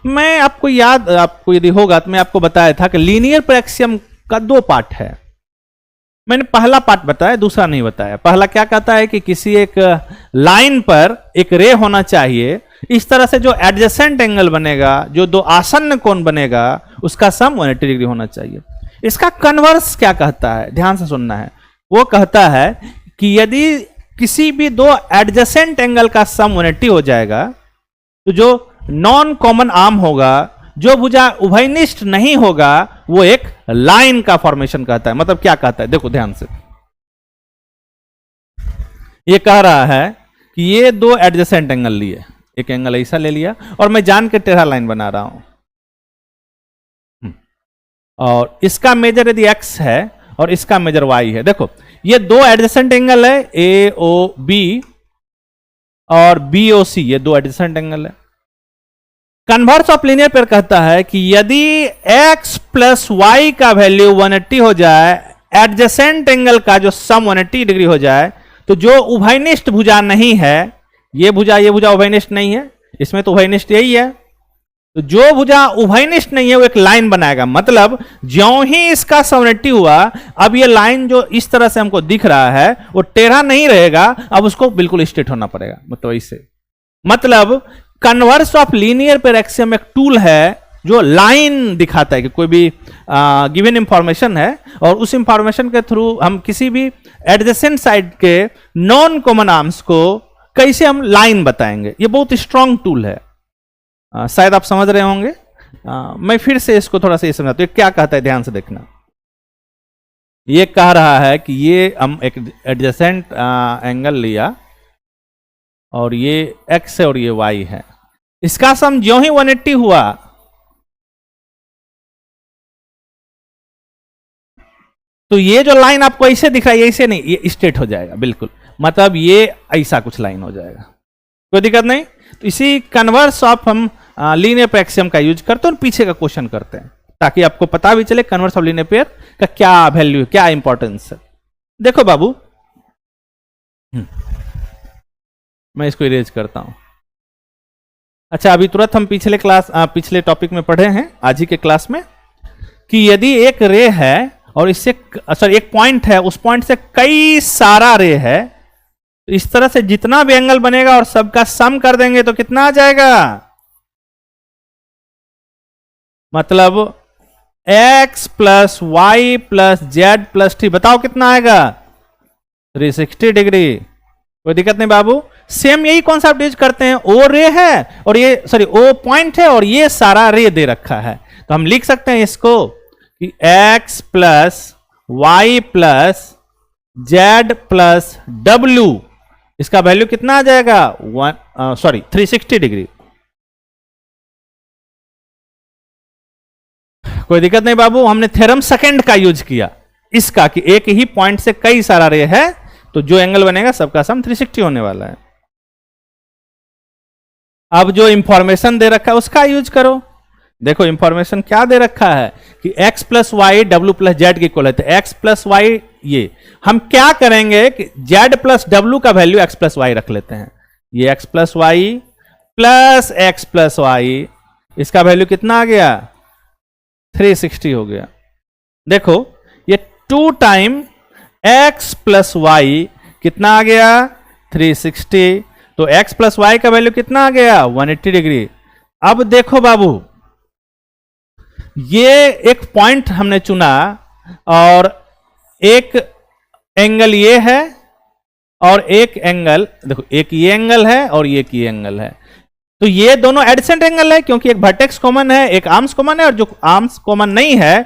मैं आपको याद, आपको यदि होगा तो मैं आपको बताया था कि लीनियर पेयर एक्सियम का दो पार्ट है। मैंने पहला पार्ट बताया, दूसरा नहीं बताया। पहला क्या कहता है कि किसी एक लाइन पर एक रे होना चाहिए, इस तरह से जो एडजेसेंट एंगल बनेगा, जो दो आसन्न कोण बनेगा, उसका सम 180 डिग्री होना चाहिए। इसका कन्वर्स क्या कहता है, ध्यान से सुनना है। वो कहता है कि यदि किसी भी दो एडजेसेंट एंगल का सम 180 हो जाएगा तो जो नॉन कॉमन आर्म होगा, जो भुजा उभयनिष्ठ नहीं होगा, वो एक लाइन का फॉर्मेशन कहता है। मतलब क्या कहता है, देखो ध्यान से। ये कह रहा है कि ये दो एडजेसेंट एंगल लिए, एक एंगल ऐसा ले लिया और मैं जान के टेढ़ा लाइन बना रहा हूं, और इसका मेजर यदि x है और इसका मेजर y है। देखो ये दो एडजेसेंट एंगल है ए ओ बी, और BOC, ये दो एडजेसेंट एंगल है। कन्वर्स ऑफ लीनियर पेयर कहता है कि यदि x प्लस वाई का वैल्यू 180 हो जाए, एडजेसेंट एंगल का जो सम 180 डिग्री हो जाए, तो जो उभयनिष्ठ भुजा नहीं है, ये भुजा उभयनिष्ठ नहीं है, इसमें तो उभयनिष्ठ यही है, तो जो भुजा उभयनिष्ठ नहीं है वो एक लाइन बनाएगा। मतलब ज्यों ही इसका 180 हुआ, अब ये लाइन जो इस तरह से हमको दिख रहा है वो टेढ़ा नहीं रहेगा, अब उसको बिल्कुल स्ट्रेट होना पड़ेगा। मतलब इससे मतलब converse of linear pair axiom एक टूल है जो लाइन दिखाता है कि कोई भी गिवन इंफॉर्मेशन है और उस इंफॉर्मेशन के थ्रू हम किसी भी एडजेसेंट साइड के नॉन कॉमन आर्म्स को कैसे हम लाइन बताएंगे। ये बहुत स्ट्रांग टूल है, शायद आप समझ रहे होंगे। मैं फिर से इसको थोड़ा सा समझाता हूं, क्या कहता है, ध्यान से देखना। ये कह रहा है कि ये हम एक एडजेसेंट एंगल लिया और ये x है और ये y है, इसका सम ज्यों ही 180 हुआ तो ये जो लाइन आपको ऐसे दिख रहा है, ऐसे नहीं, ये स्ट्रेट हो जाएगा बिल्कुल। मतलब ये ऐसा कुछ लाइन हो जाएगा, कोई दिक्कत नहीं। तो इसी कन्वर्स ऑफ हम लीनियर पेयर एक्सियम का यूज करते हैं और पीछे का क्वेश्चन करते हैं, ताकि आपको पता भी चले कन्वर्स ऑफ लीनियर पेयर का क्या वैल्यू है, क्या इंपॉर्टेंस है। देखो बाबू, मैं इसको इरेज करता हूं। अच्छा, अभी तुरंत हम पिछले टॉपिक में पढ़े हैं आज ही के क्लास में कि यदि एक रे है और इससे एक पॉइंट है, उस पॉइंट से कई सारा रे है, तो इस तरह से जितना भी एंगल बनेगा और सबका सम कर देंगे तो कितना आ जाएगा। मतलब x plus Y plus Z plus T, बताओ कितना आएगा, 360 डिग्री। कोई दिक्कत नहीं बाबू, सेम यही कॉन्सेप्ट यूज करते हैं। ओ रे है और ये ओ पॉइंट है और ये सारा रे दे रखा है, तो हम लिख सकते हैं इसको कि x plus Y plus Z plus W, इसका वैल्यू कितना आ जाएगा 360 डिग्री। कोई दिक्कत नहीं बाबू, हमने थ्योरम सेकंड का यूज किया इसका कि एक ही पॉइंट से कई सारा रे है, तो जो एंगल बनेगा सबका सम 360 होने वाला है। अब जो इंफॉर्मेशन दे रखा है उसका यूज करो। देखो इंफॉर्मेशन क्या दे रखा है कि x plus Y W plus Z के इक्वल है, तो x प्लस वाई, ये हम क्या करेंगे कि z प्लस डब्ल्यू का वैल्यू x प्लस वाई रख लेते हैं। ये x plus Y plus x plus Y, इसका वैल्यू कितना आ गया, 360 हो गया। देखो ये 2 टाइम x प्लस वाई कितना आ गया, 360, तो x प्लस वाई का वैल्यू कितना आ गया, 180 डिग्री। अब देखो बाबू, ये एक पॉइंट हमने चुना और एक एंगल ये है और एक एंगल, देखो एक ये एंगल है और एक ये एंगल है, तो ये दोनों एडजेसेंट एंगल है क्योंकि एक वर्टेक्स कॉमन है, एक आर्म्स कॉमन है, और जो आर्म्स कॉमन नहीं है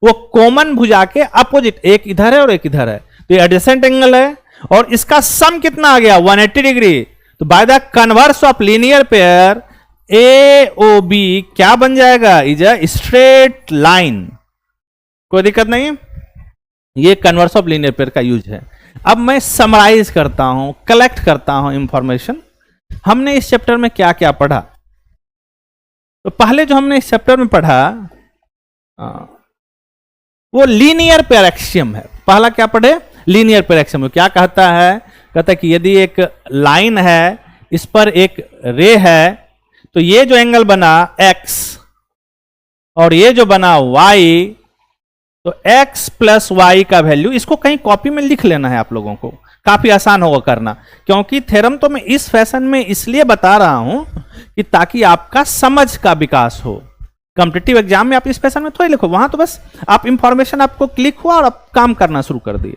वो कॉमन भुजा के अपोजिट, एक इधर है और एक इधर है, तो ये एडजेसेंट एंगल है और इसका सम कितना आ गया, 180 डिग्री। तो by the converse of linear pair AOB क्या बन जाएगा, इज अ स्ट्रेट लाइन। कोई दिक्कत नहीं, ये कन्वर्स ऑफ लीनियर पेयर का यूज है। अब मैं समराइज करता हूं, कलेक्ट करता हूं इंफॉर्मेशन। हमने इस चैप्टर में क्या क्या पढ़ा, तो पहले जो हमने इस चैप्टर में पढ़ा वो लीनियर पेयर एक्सियम है। पहला क्या पढ़े, लीनियर पेयर एक्सियम। क्या कहता है कि यदि एक लाइन है, इस पर एक रे है, तो ये जो एंगल बना x और ये जो बना y, तो x प्लस वाई का वैल्यू, इसको कहीं कॉपी में लिख लेना है आप लोगों को, काफी आसान होगा करना, क्योंकि थ्योरम तो मैं इस फैशन में इसलिए बता रहा हूं कि ताकि आपका समझ का विकास हो। कॉम्पिटिटिव एग्जाम में आप इस फैशन में थोड़ी लिखो, वहां तो बस आप इंफॉर्मेशन आपको क्लिक हुआ और आप काम करना शुरू कर दिए।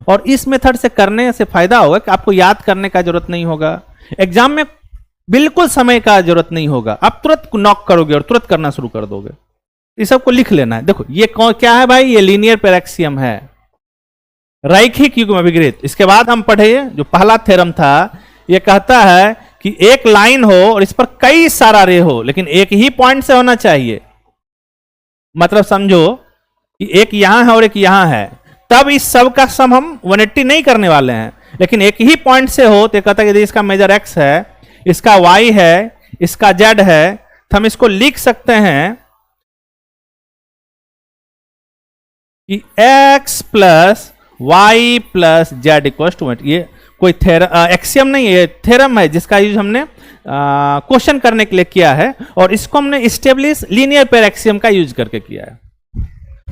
और इस मेथड से करने से फायदा होगा कि आपको याद करने का जरूरत नहीं होगा, एग्जाम में बिल्कुल समय का जरूरत नहीं होगा, आप तुरंत नॉक करोगे और तुरंत करना शुरू कर दोगे। इस सबको लिख लेना है। देखो ये क्या है भाई, ये लीनियर पेयर एक्सियम है, रैखिक युग्म अभिग्रहित। इसके बाद हम पढ़े जो पहला थ्योरम था, ये कहता है कि एक लाइन हो और इस पर कई सारा रे हो, लेकिन एक ही पॉइंट से होना चाहिए। मतलब समझो कि एक यहां है और एक यहां है, तब इस सब का सम हम 180 नहीं करने वाले हैं, लेकिन एक ही पॉइंट से हो तो कहता है यदि इसका मेजर एक्स है, इसका वाई है, इसका जेड है, तो हम इसको लिख सकते हैं कि X plus Y plus Z equal to 1। ये कोई एक्सियम नहीं है, थ्योरम है जिसका यूज हमने क्वेश्चन करने के लिए किया है, और इसको हमने इस्टेब्लिश लीनियर पेयर एक्सियम का यूज करके किया है।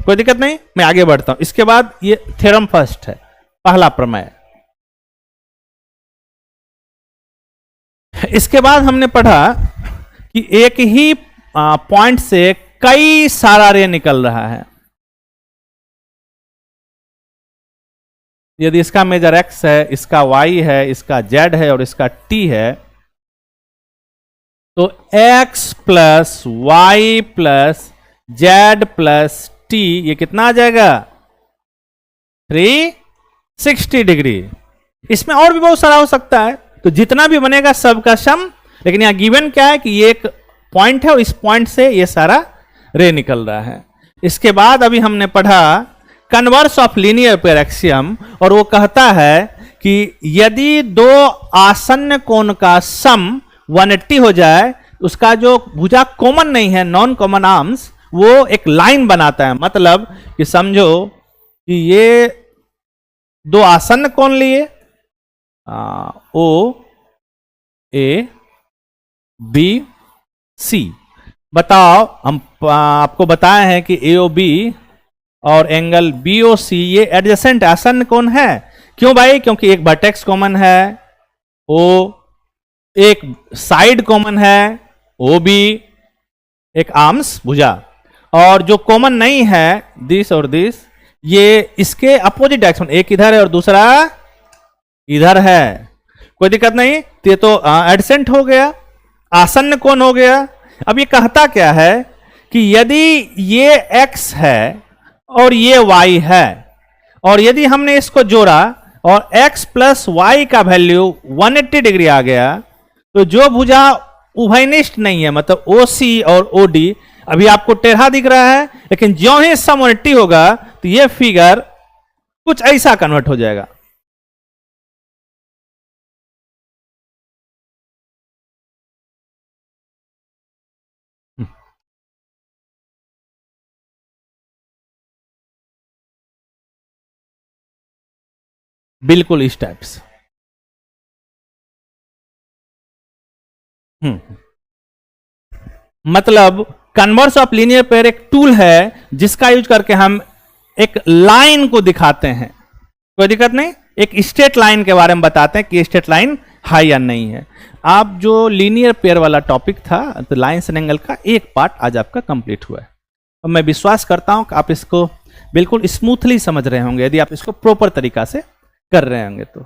कोई दिक्कत नहीं, मैं आगे बढ़ता हूं। इसके बाद ये थ्योरम फर्स्ट है, पहला प्रमेय। इसके बाद हमने पढ़ा कि एक ही पॉइंट से कई सारा रे निकल रहा है। यदि इसका मेजर x है, इसका y है, इसका z है और इसका t है, तो x plus Y plus Z plus t ये कितना आ जाएगा? 360 डिग्री। इसमें और भी बहुत सारा हो सकता है, तो जितना भी बनेगा सबका सम, लेकिन यहां गिवन क्या है कि ये एक पॉइंट है और इस पॉइंट से ये सारा रे निकल रहा है। इसके बाद अभी हमने पढ़ा converse of linear pair axiom, और वो कहता है कि यदि दो आसन्न कोण का सम 180 हो जाए, उसका जो भुजा कॉमन नहीं है, नॉन कॉमन आर्म्स, वो एक लाइन बनाता है। मतलब कि समझो कि ये दो आसन्न कोण लिए, ओ ए बी सी। बताओ, हम आपको बताए हैं कि ए ओ बी और एंगल बी ओ सी ये एडजेसेंट आसन्न कोण है। क्यों भाई? क्योंकि एक वर्टेक्स कॉमन है ओ, एक साइड कॉमन है ओ बी, एक आर्म्स भुजा, और जो कॉमन नहीं है दिस और दिस, ये इसके अपोजिट डायरेक्शन, एक इधर है और दूसरा इधर है। कोई दिक्कत नहीं, तो ये तो एडजेसेंट हो गया, आसन्न कोण हो गया। अब ये कहता क्या है कि यदि ये x है और ये y है, और यदि हमने इसको जोड़ा और x प्लस वाई का वैल्यू 180 डिग्री आ गया, तो जो भुजा उभयनिष्ठ नहीं है, मतलब OC और OD, अभी आपको टेढ़ा दिख रहा है, लेकिन ज्यों ही सम 180 होगा तो ये फिगर कुछ ऐसा कन्वर्ट हो जाएगा। बिल्कुल इस टाइप से। मतलब कन्वर्स ऑफ लीनियर पेयर एक टूल है जिसका यूज करके हम एक लाइन को दिखाते हैं। कोई दिक्कत नहीं, एक स्ट्रेट लाइन के बारे में बताते हैं कि स्ट्रेट लाइन है या नहीं है। आप जो लीनियर पेयर वाला टॉपिक था, तो लाइन्स एंड एंगल का एक पार्ट आज आपका कंप्लीट हुआ है, और मैं विश्वास करता हूं कि आप इसको बिल्कुल स्मूथली समझ रहे होंगे, यदि आप इसको प्रॉपर तरीका से कर रहे होंगे तो।